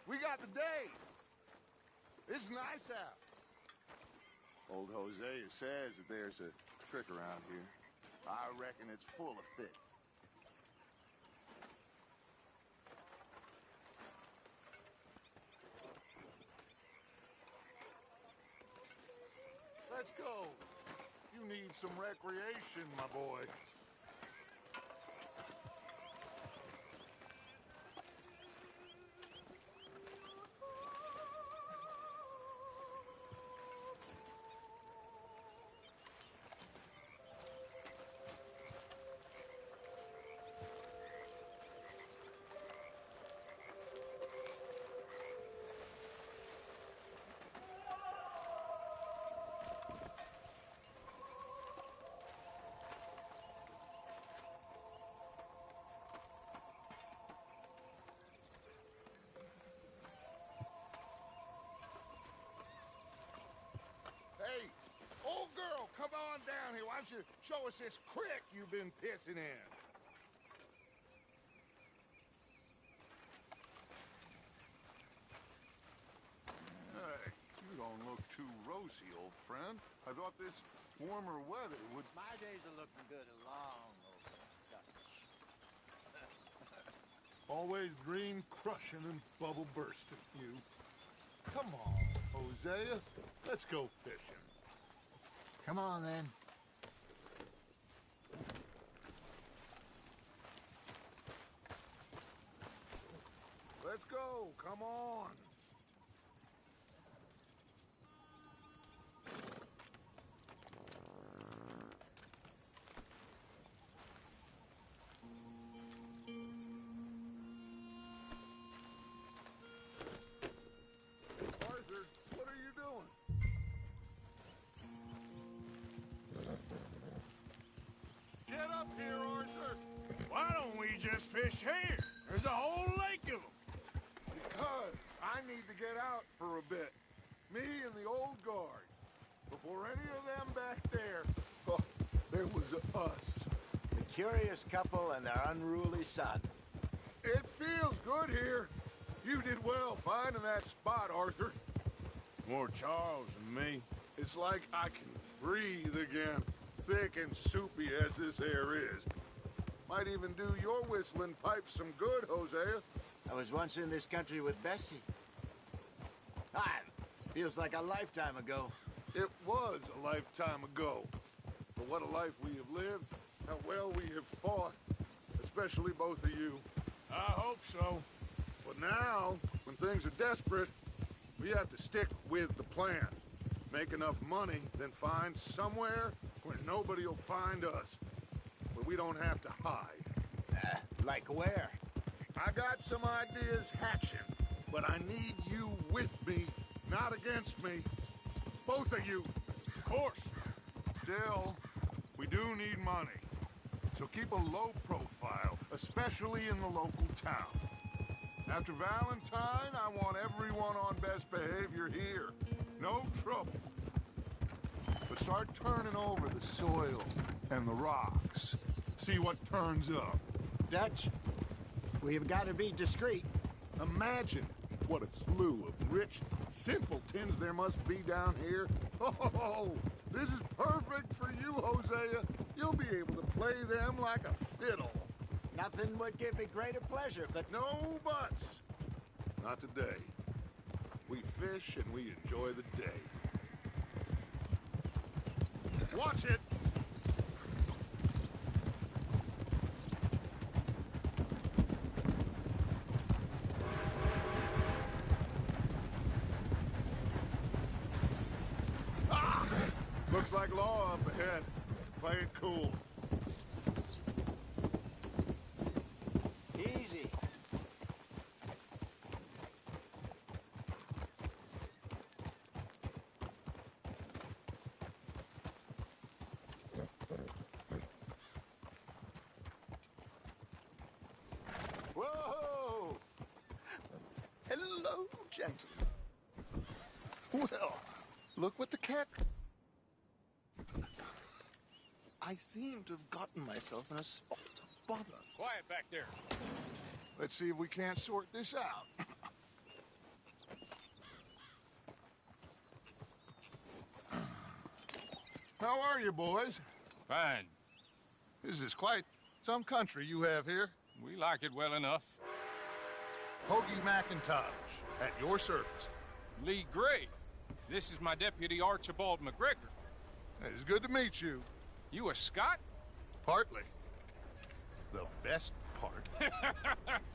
I: We got the day. It's nice out. Old Hosea says that there's a trick around here. I reckon it's full of fish. Let's go. You need some recreation, my boy. Hey, old girl, come on down here. Why don't you show us this creek you've been pissing in? Hey, you don't look too rosy, old friend. I thought this warmer weather would...
O: My days are looking good and long over Dutch.
I: Always green crushing and bubble bursting, you. Come on, Hosea. Let's go fishing.
B: Come on, then.
I: Let's go. Come on. Arthur, what are you doing? Get up here, Arthur.
A: Why don't we just fish here? There's a whole lake of them.
I: Because I need to get out for a bit. Me and the old guard. Before any of them back there, oh, there was us.
O: The curious couple and their unruly son.
I: It feels good here. You did well finding that spot, Arthur.
A: More Charles than me.
I: It's like I can breathe again, thick and soupy as this air is. Might even do your whistling pipe some good, Hosea.
O: I was once in this country with Bessie. Feels like a lifetime ago.
I: It was a lifetime ago. But what a life we have lived, how well we have fought, especially both of you.
A: I hope so.
I: But now, when things are desperate, we have to stick with the plan. Make enough money, then find somewhere where nobody will find us. Where we don't have to hide.
O: Like where?
I: I got some ideas hatching, but I need you with me, not against me. Both of you.
A: Of course.
I: Still, we do need money. So keep a low profile, especially in the local town. After Valentine, I want everyone on best behavior here. No trouble. But start turning over the soil and the rocks. See what turns up.
O: Dutch, we've got to be discreet.
I: Imagine what a slew of rich simpletons there must be down here. Oh, this is perfect for you, Hosea. You'll be able to play them like a fiddle.
O: Nothing would give me greater pleasure, but...
I: No buts. Not today. We fish and we enjoy the day. Watch it! like law up ahead. Play it cool.
O: Easy.
I: Whoa! Hello, gentlemen. Well, look what the cat... I seem to have gotten myself in a spot of bother.
K: Quiet back there.
I: Let's see if we can't sort this out. How are you, boys?
K: Fine.
I: This is quite some country you have here.
K: We like it well enough.
I: Hoagie McIntosh, at your service.
K: Lee Gray. This is my deputy, Archibald McGregor.
I: It's good to meet you.
K: You a Scot?
I: Partly. The best part.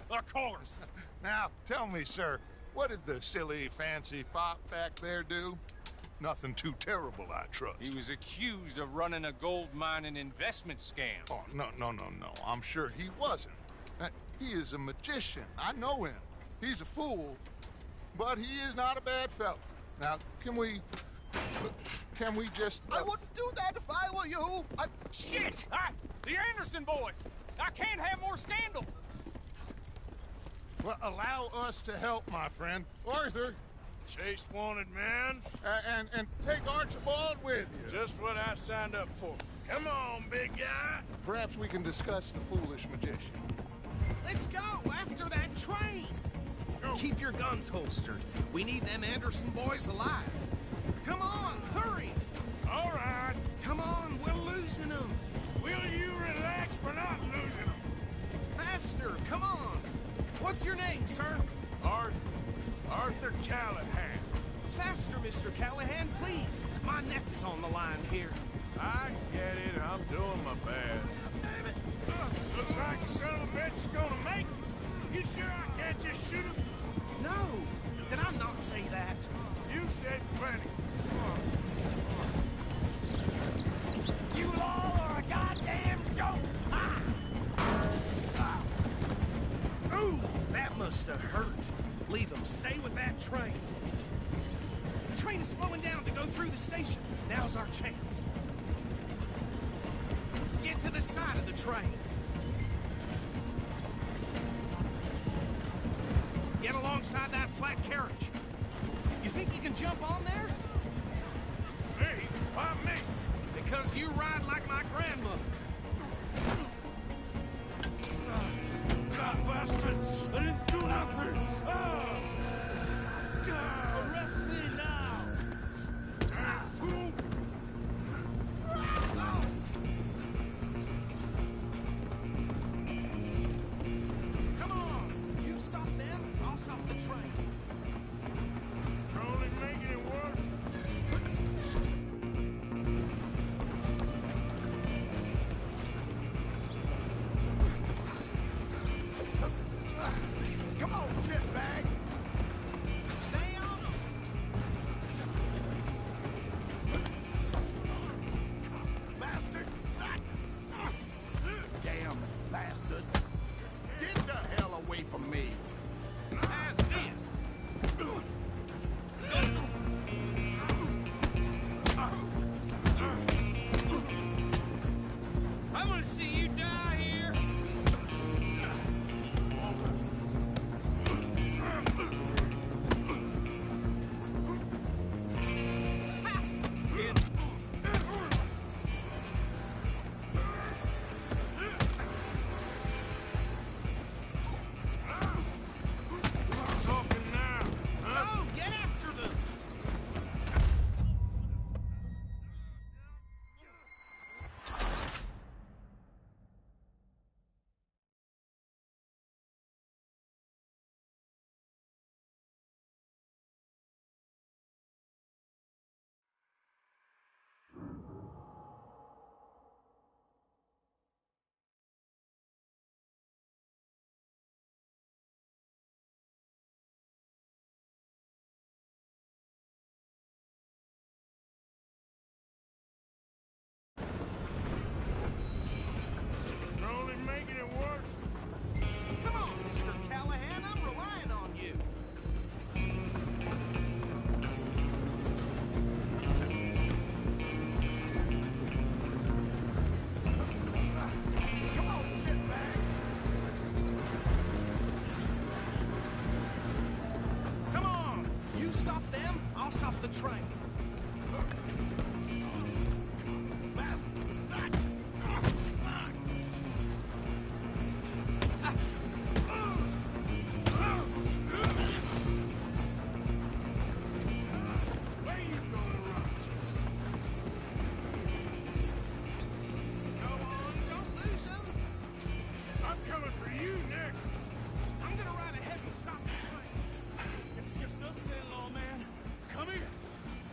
K: Of course.
I: Now, tell me, sir, what did the silly, fancy fop back there do? Nothing too terrible, I trust.
K: He was accused of running a gold mining investment scam.
I: Oh, no. I'm sure he wasn't. He is a magician. I know him. He's a fool, but he is not a bad fellow. Now, can we just...
P: I wouldn't do that if I were you.
K: Shit! The Anderson boys! I can't have more scandal!
I: Well, allow us to help, my friend. Arthur.
A: Chase wanted man.
I: And take Archibald with you.
A: Just what I signed up for. Come on, big guy.
I: Perhaps we can discuss the foolish magician.
P: Let's go after that train. Keep your guns holstered. We need them Anderson boys alive. Come on, hurry.
A: All right.
P: Come on, we're losing them.
A: Will you relax? We're not losing them.
P: Faster, come on. What's your name, sir?
A: Arthur Callahan.
P: Faster, Mr. Callahan, please. My neck is on the line here.
A: I get it. I'm doing my best.
P: Damn it.
A: Looks like the son of a bitch is gonna make it. You sure I can't just shoot him?
P: No. Did I not say that?
A: You said plenty.
K: You all are a goddamn joke!
P: Ooh, that must have hurt. Leave them. Stay with that train. The train is slowing down to go through the station. Now's our chance. Get to the side of the train. Get alongside that flat carriage. You think you can jump on there?
A: Me? Why me?
P: Because you ride like my grandmother.
A: God bastards! I didn't do nothing! Arrest me now! Damn fool!
P: Come on! You stop them, I'll stop the train.
A: You're only making it worse.
I: Come on, shitbag!
P: Stay on them!
I: Bastard!
P: Damn bastard!
I: Get the hell away from me!
P: Have this!
K: I'm gonna see you die here!
P: I'll stop the train.
A: Where you gonna run to?
P: Go on, don't lose them.
A: I'm coming for you next.
P: I'm gonna ride ahead and stop the train.
G: It's just us then, lawman. Come here.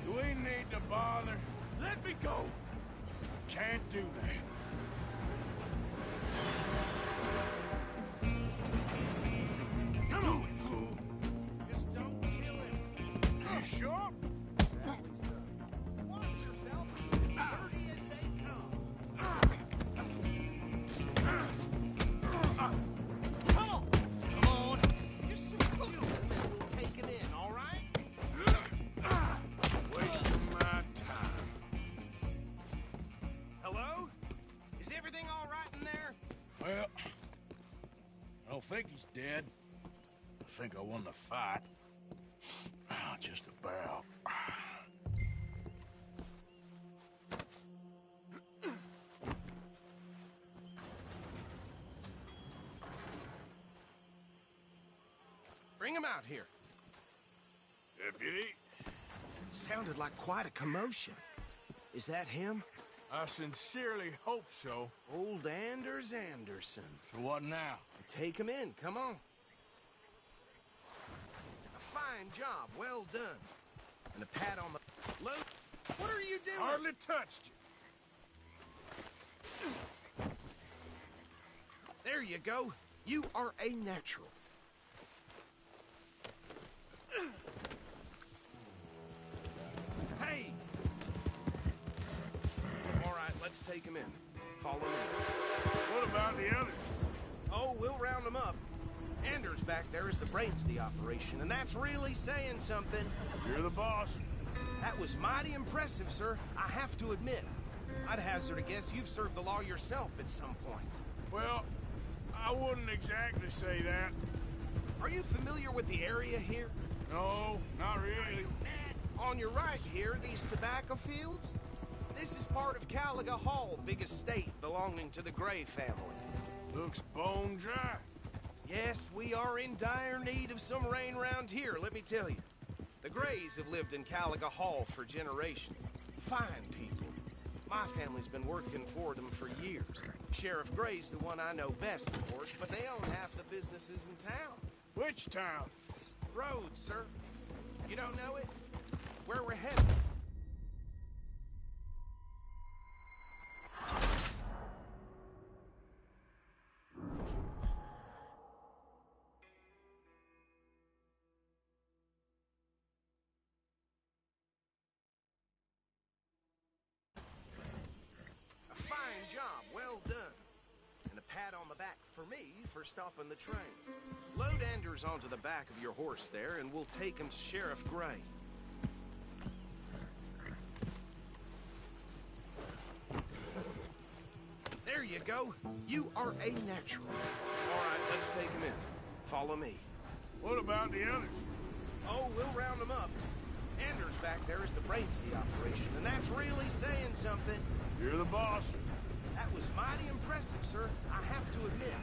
A: Do we need to bother?
G: Let me go.
A: Can't do that. Come on, fool.
P: Just don't kill him.
A: You sure?
P: Watch yourself. Dirty as they come. Come on. Come on. Just some fuel and we'll take him in, all right?
A: Wasting my time.
P: Hello? Is everything all right in there?
A: Well, I don't think he's dead. I think I won the fight. Just about.
P: Bring him out here.
A: Deputy,
P: Sounded like quite a commotion. Is that him?
A: I sincerely hope so.
P: Old Anders Anderson.
A: So what now?
P: Take him in, come on. A fine job, well done. And a pat on the... Load. What are you doing?
A: Hardly touched you.
P: There you go. You are a natural. Hey! All right, let's take him in. Follow me.
A: What about the others?
P: Oh, we'll round them up. Anders back there is the brains of the operation, and that's really saying something.
A: You're the boss.
P: That was mighty impressive, sir. I have to admit. I'd hazard a guess you've served the law yourself at some point.
A: Well, I wouldn't exactly say that.
P: Are you familiar with the area here?
A: No, not really.
P: On your right here, these tobacco fields? This is part of Caliga Hall, big estate belonging to the Gray family.
A: Looks bone dry.
P: Yes, we are in dire need of some rain round here, let me tell you. The Grays have lived in Caliga Hall for generations. Fine people. My family's been working for them for years. Sheriff Gray's the one I know best, of course, but they own half the businesses in town.
A: Which town?
P: Rhodes, sir. You don't know it? Where we're headed. A fine job, well done. And a pat on the back for me for stopping the train. Load Anders onto the back of your horse there, and we'll take him to Sheriff Gray. There you go. You are a natural. All right, let's take him in. Follow me.
A: What about the others?
P: Oh, we'll round them up. Anders back there is the brains of the operation, and that's really saying something.
A: You're the boss.
P: That was mighty impressive, sir. I have to admit.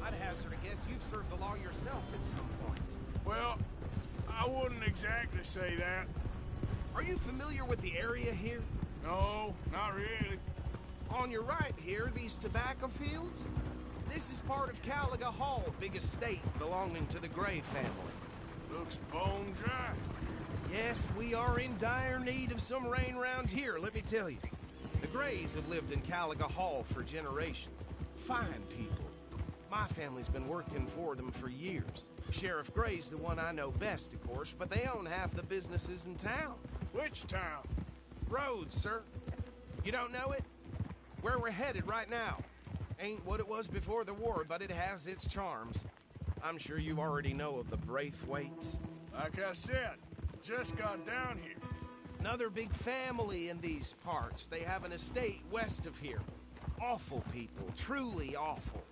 P: I'd hazard a guess you've served the law yourself at some point.
A: Well, I wouldn't exactly say that.
P: Are you familiar with the area here?
A: No, not really.
P: On your right here, these tobacco fields? This is part of Caliga Hall, big estate belonging to the Gray family.
A: Looks bone dry.
P: Yes, we are in dire need of some rain round here, let me tell you. The Grays have lived in Caliga Hall for generations. Fine people. My family's been working for them for years. Sheriff Gray's the one I know best, of course, but they own half the businesses in town.
A: Which town?
P: Rhodes, sir. You don't know it? Where we're headed right now. Ain't what it was before the war, but it has its charms. I'm sure you already know of the Braithwaites.
A: Like I said, just got down here.
P: Another big family in these parts. They have an estate west of here. Awful people, truly awful.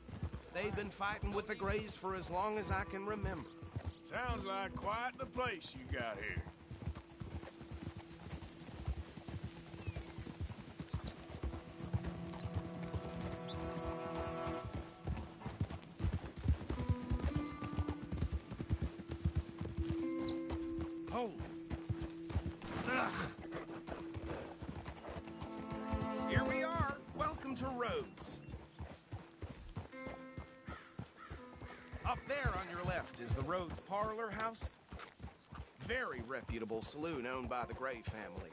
P: They've been fighting with the Grays for as long as I can remember.
A: Sounds like quite the place you got here.
P: Oh. Ugh. Here we are. Welcome to Rhodes. Up there on your left is the Rhodes Parlor House. Very reputable saloon owned by the Gray family.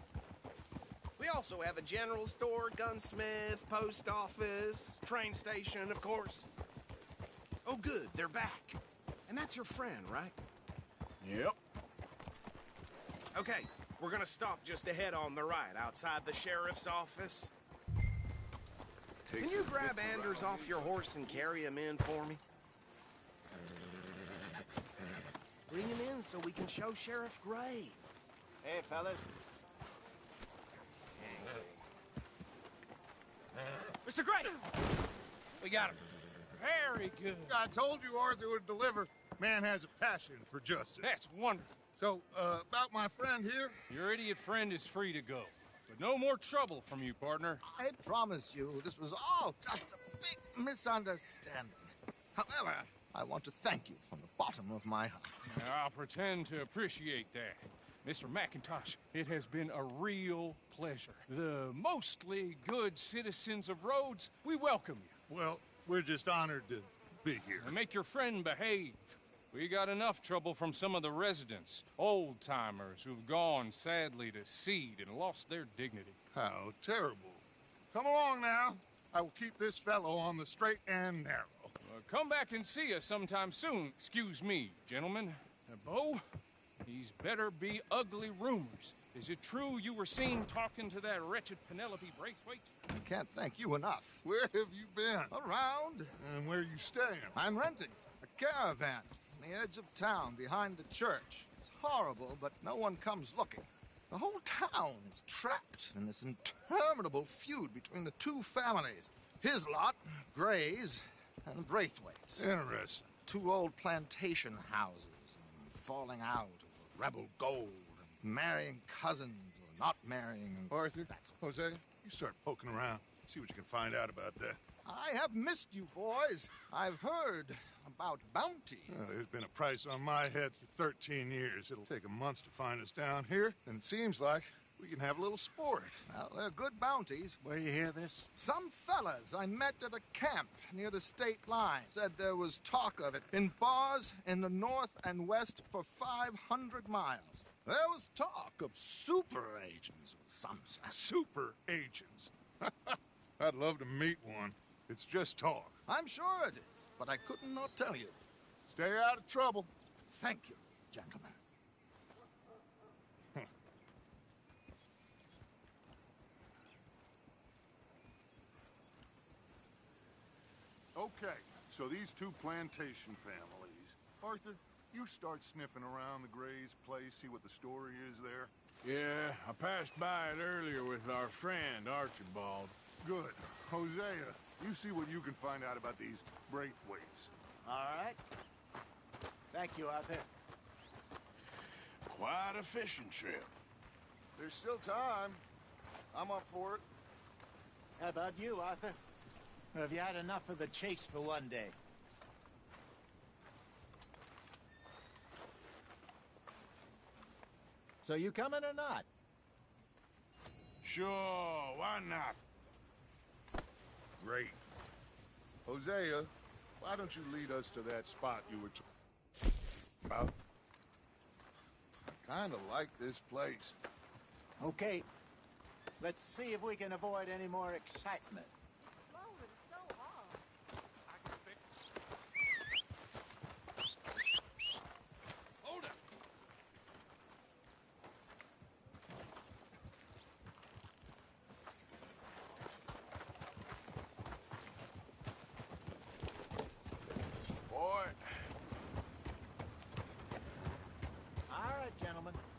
P: We also have a general store, gunsmith, post office, train station, of course. Oh, good, they're back. And that's your friend, right?
A: Yep.
P: Okay, we're gonna stop just ahead on the right, outside the sheriff's office. Can you grab Anders off your horse and carry him in for me? Bring him in so we can show Sheriff Gray.
O: Hey, fellas.
P: Mr. Gray! We got him.
I: Very good. I told you Arthur would deliver. Man has a passion for justice.
G: That's wonderful.
I: So, about my friend here?
G: Your idiot friend is free to go. But no more trouble from you, partner.
Q: I promise you, this was all just a big misunderstanding. However, I want to thank you from the bottom of my heart.
G: I'll pretend to appreciate that. Mr. McIntosh, it has been a real pleasure. The mostly good citizens of Rhodes, we welcome you.
I: Well, we're just honored to be here.
G: And make your friend behave. We got enough trouble from some of the residents, old-timers who've gone, sadly, to seed and lost their dignity.
I: How terrible. Come along now. I will keep this fellow on the straight and narrow.
G: Come back and see us sometime soon. Excuse me, gentlemen. Bo, these better be ugly rumors. Is it true you were seen talking to that wretched Penelope Braithwaite?
Q: I can't thank you enough.
I: Where have you been?
Q: Around.
I: And where are you staying?
Q: I'm renting a caravan on the edge of town behind the church. It's horrible, but no one comes looking. The whole town is trapped in this interminable feud between the two families. His lot, Gray's, and Braithwaite's.
I: Interesting.
Q: Two old plantation houses, and falling out over rebel gold, and marrying cousins or not marrying. And
I: Arthur, Jose, you start poking around. See what you can find out about that.
Q: I have missed you, boys. I've heard about bounty.
I: There's been a price on my head for 13 years. It'll take a month to find us down here, and it seems like we can have a little sport.
Q: Well, they're good bounties.
O: Where you hear this?
Q: Some fellas I met at a camp near the state line said there was talk of it in bars in the north and west for 500 miles. There was talk of super agents of some sort.
I: Super agents? I'd love to meet one. It's just talk.
Q: I'm sure it is, but I could not tell you.
I: Stay out of trouble.
Q: Thank you, gentlemen.
I: Okay, so these two plantation families. Arthur, you start sniffing around the Gray's place, see what the story is there.
A: Yeah, I passed by it earlier with our friend, Archibald.
I: Good. Hosea, you see what you can find out about these Braithwaites.
O: All right. Thank you, Arthur.
A: Quite a fishing trip.
I: There's still time. I'm up for it.
O: How about you, Arthur? Or have you had enough of the chase for one day? So you coming or not?
A: Sure, why not?
I: Great. Hosea, why don't you lead us to that spot you were about? I kind of like this place.
O: Okay. Let's see if we can avoid any more excitement.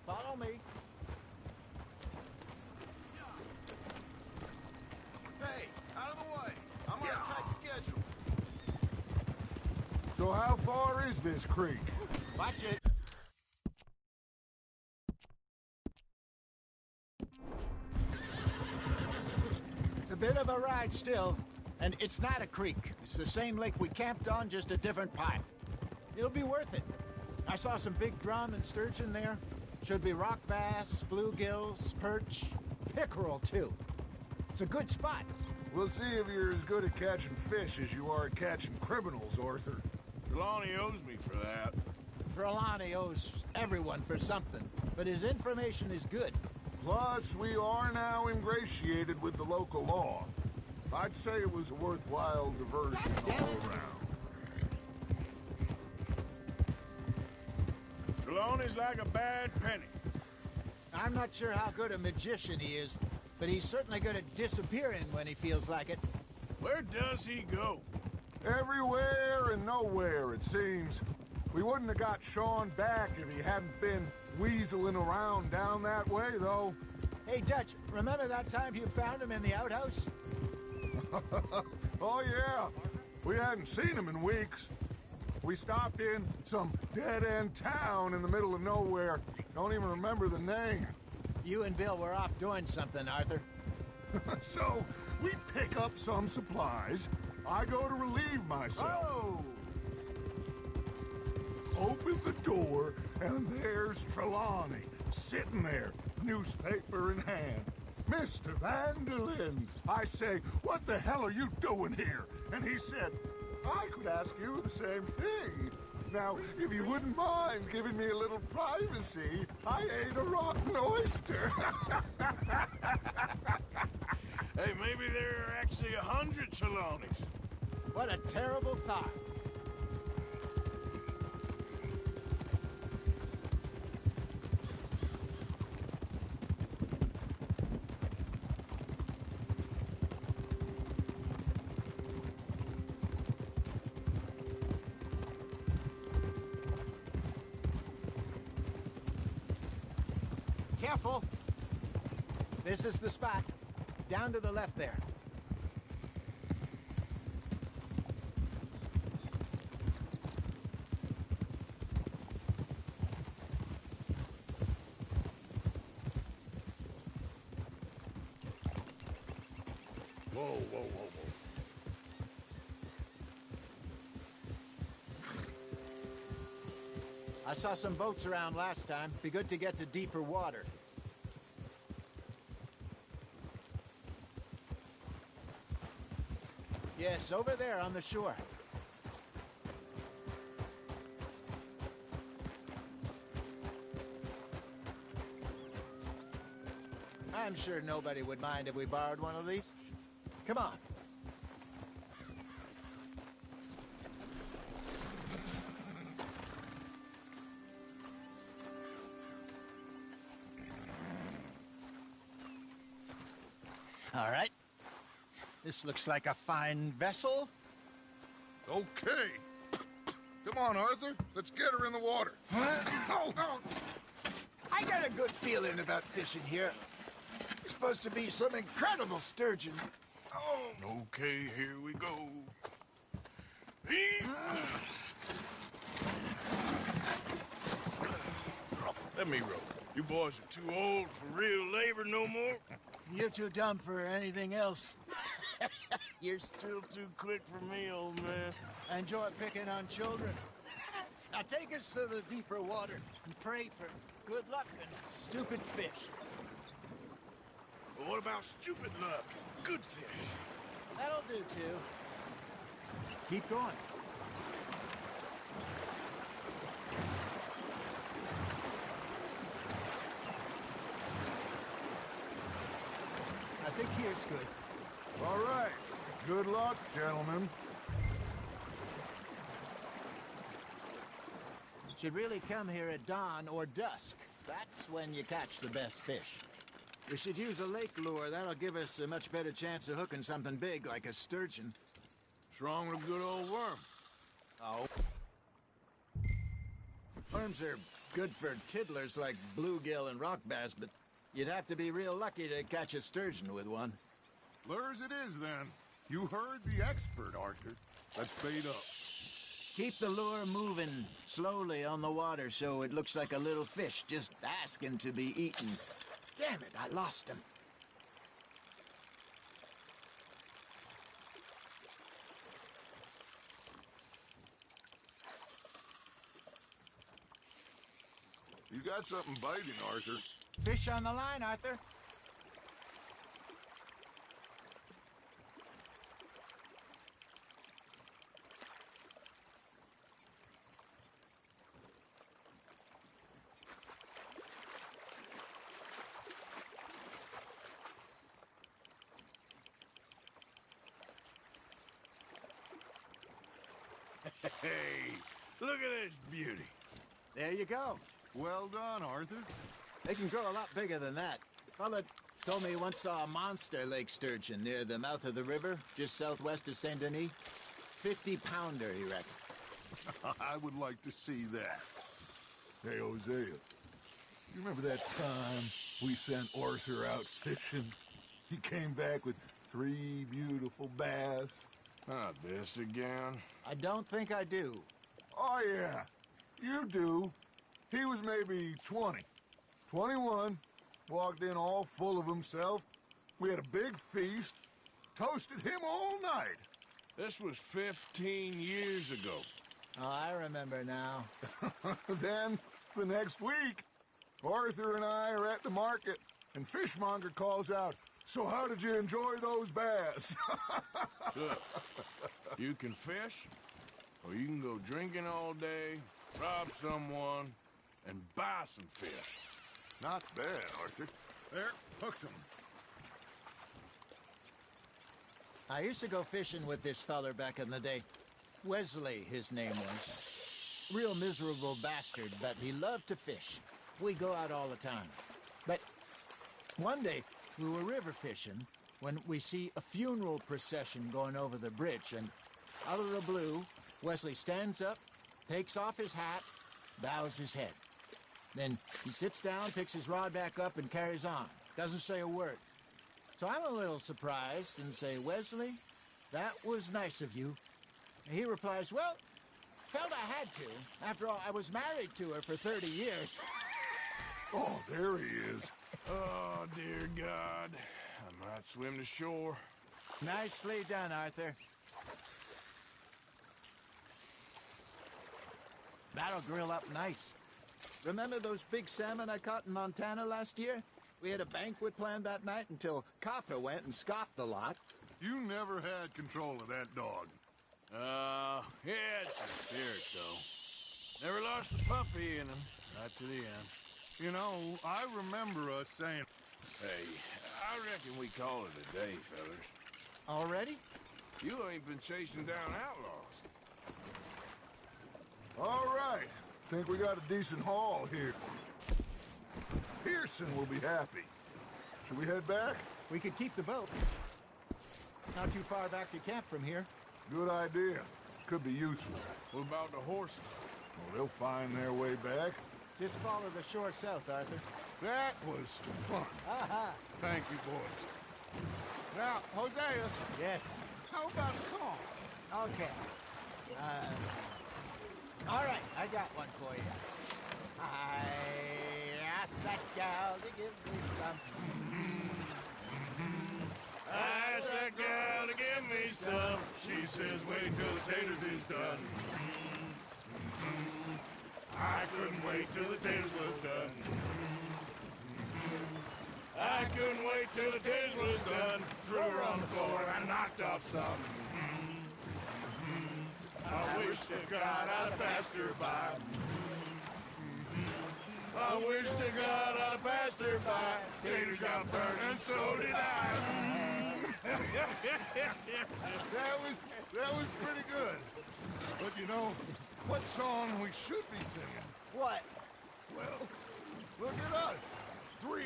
O: Follow me.
I: Hey, out of the way. I'm on a tight schedule. So how far is this creek?
O: Watch it. It's a bit of a ride still, and it's not a creek. It's the same lake we camped on, just a different part. It'll be worth it. I saw some big drum and sturgeon there. Should be rock bass, bluegills, perch, pickerel, too. It's a good spot.
I: We'll see if you're as good at catching fish as you are at catching criminals, Arthur.
A: Trelawney owes me for that.
O: Trelawney owes everyone for something, but his information is good.
I: Plus, we are now ingratiated with the local law. I'd say it was a worthwhile diversion all around.
A: Trelawney's like a bad penny.
O: I'm not sure how good a magician he is, but he's certainly good at disappearing when he feels like it.
A: Where does he go?
I: Everywhere and nowhere, it seems. We wouldn't have got Sean back if he hadn't been weaseling around down that way, though.
O: Hey, Dutch, remember that time you found him in the outhouse?
I: Oh, yeah. We hadn't seen him in weeks. We stopped in some dead-end town in the middle of nowhere. Don't even remember the name.
O: You and Bill were off doing something, Arthur.
I: So, we pick up some supplies. I go to relieve myself.
O: Oh!
I: Open the door, and there's Trelawney, sitting there, newspaper in hand. Mr. Vanderlyn, I say, what the hell are you doing here? And he said, I could ask you the same thing. Now, if you wouldn't mind giving me a little privacy, I ate a rotten oyster.
A: Hey, maybe there are actually 100 Trelawneys.
O: What a terrible thought. Careful. This is the spot. Down to the left there.
I: Whoa, whoa, whoa, whoa.
O: I saw some boats around last time. Be good to get to deeper water. Yes, over there on the shore. I'm sure nobody would mind if we borrowed one of these. Come on. All right. This looks like a fine vessel.
I: Okay. Come on, Arthur. Let's get her in the water.
O: Oh, I got a good feeling about fishing here. It's supposed to be some incredible sturgeon.
A: Oh. Okay, here we go. Let me row. You boys are too old for real labor no more.
B: You're too dumb for anything else.
A: You're still too quick for me, old man.
B: I enjoy picking on children. Now take us to the deeper water and pray for good luck and stupid fish.
A: But what about stupid luck and good fish?
B: That'll do, too.
O: Keep going. I think here's good.
I: All right. Good luck, gentlemen.
O: Should really come here at dawn or dusk. That's when you catch the best fish. We should use a lake lure. That'll give us a much better chance of hooking something big like a sturgeon.
A: What's wrong with a good old worm?
O: Oh. Worms are good for tiddlers like bluegill and rock bass, but you'd have to be real lucky to catch a sturgeon with one.
I: Lures it is, then. You heard the expert, Arthur. Let's bait up.
O: Keep the lure moving slowly on the water so it looks like a little fish just asking to be eaten. Damn it, I lost him.
I: You got something biting, Arthur.
O: Fish on the line, Arthur.
A: Hey, look at this beauty.
O: There you go.
I: Well done, Arthur.
O: They can grow a lot bigger than that. Fella told me he once saw a monster lake sturgeon near the mouth of the river, just southwest of Saint Denis. 50-pounder, he reckoned.
I: I would like to see that. Hey, Hosea, you remember that time we sent Arthur out fishing? He came back with 3 beautiful bass.
A: Not this again.
O: I don't think I do.
I: Oh, yeah. You do. He was maybe 20. 21. Walked in all full of himself. We had a big feast. Toasted him all night.
A: This was 15 years ago.
O: Oh, I remember now.
I: Then, the next week, Arthur and I are at the market, and Fishmonger calls out, "So how did you enjoy those bass?"
A: Look, you can fish, or you can go drinking all day, rob someone, and buy some fish.
I: Not bad, Arthur. There, hooked him.
O: I used to go fishing with this feller back in the day. Wesley, his name was. Real miserable bastard, but he loved to fish. We'd go out all the time. But one day, we were river fishing when we see a funeral procession going over the bridge, and out of the blue, Wesley stands up, takes off his hat, bows his head. Then he sits down, picks his rod back up, and carries on. Doesn't say a word. So I'm a little surprised and say, "Wesley, that was nice of you." And he replies, "Well, felt I had to. After all, I was married to her for 30 years.
I: Oh, there he is.
A: Oh, dear God. I might swim to shore.
O: Nicely done, Arthur. That'll grill up nice. Remember those big salmon I caught in Montana last year? We had a banquet planned that night until Copper went and scoffed the lot.
I: You never had control of that dog.
A: He had some spirit, though. Never lost the puppy in him, right to the end.
I: You know, I remember us saying...
A: Hey, I reckon we call it a day, fellas.
O: Already?
A: You ain't been chasing down outlaws.
I: All right. Think we got a decent haul here. Pearson will be happy. Should we head back?
O: We could keep the boat. Not too far back to camp from here.
I: Good idea. Could be useful.
A: What about the horses?
I: Well, they'll find their way back.
O: Just follow the shore south, Arthur.
I: That was fun.
O: Aha!
I: Thank you, boys. Now, Hosea.
O: Yes.
I: How about a song?
O: Okay. All right, I got one for you. I asked that gal to give me some.
A: I asked that gal to give me some. She says, wait till the taters is done. I couldn't wait till the taters was done. I couldn't wait till the taters was done. Threw her on the floor and knocked off some. I wish to God I'd have passed her by. I wish to God I'd have passed her by. Taters got burned and so did I.
I: That was pretty good. But you know, what song we should be singing?
O: What?
I: Well, look at us. 3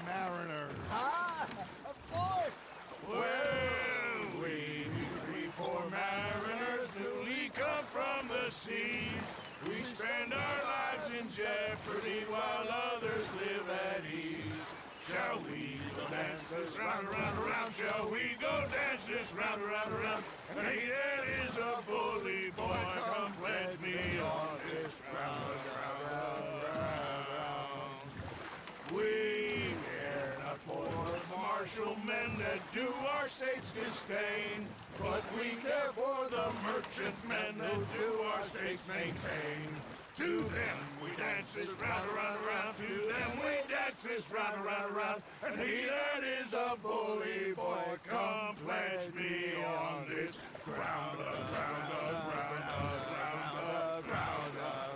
I: mariners.
O: Ah, of course.
A: Well, we 3 poor mariners newly come from the seas. We spend our lives in jeopardy while others live at ease. Shall we go dance this round, around, around? Shall we go dance this round, around, around? And he that is a bully boy, come pledge me on this round, round, round, round. We care not for the martial men that do our state's disdain, but we care for the merchantmen that do our state's maintain. To them we dance this round, around,
K: this round, round, round. And he that is a bully boy, come pledge me on this ground, ground, ground,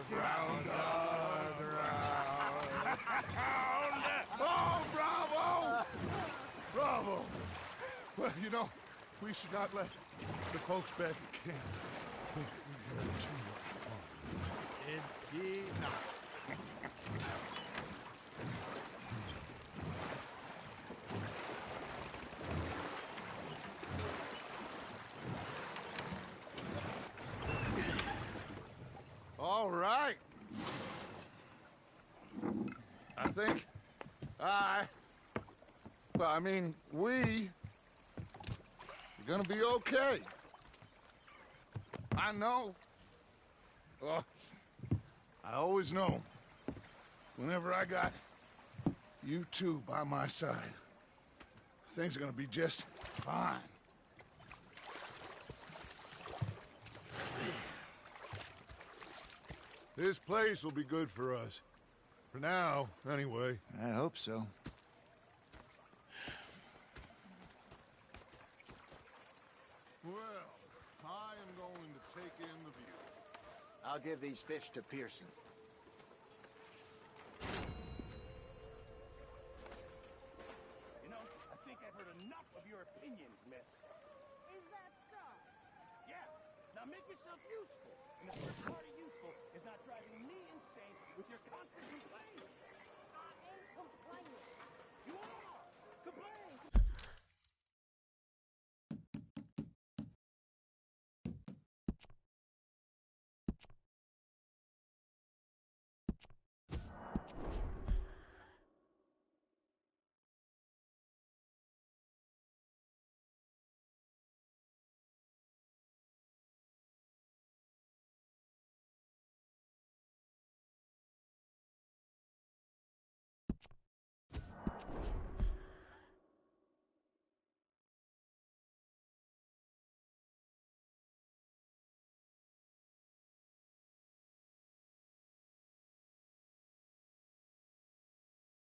K: ground, ground, ground.
I: Oh, bravo! Bravo! Well, you know, we should not let the folks back at camp think that we had too much fun.
O: Indeed not.
I: All right. I think we are gonna be okay. I know. Oh, I always know. Whenever I got you two by my side, things are gonna be just fine. This place will be good for us. For now, anyway.
O: I hope so.
I: Well, I am going to take in the view.
O: I'll give these fish to Pearson.
K: You know, I think I've heard enough of your opinions, miss.
N: Is that so?
K: Yeah. Now make yourself useful. And the first part of useful is not driving me insane with your constant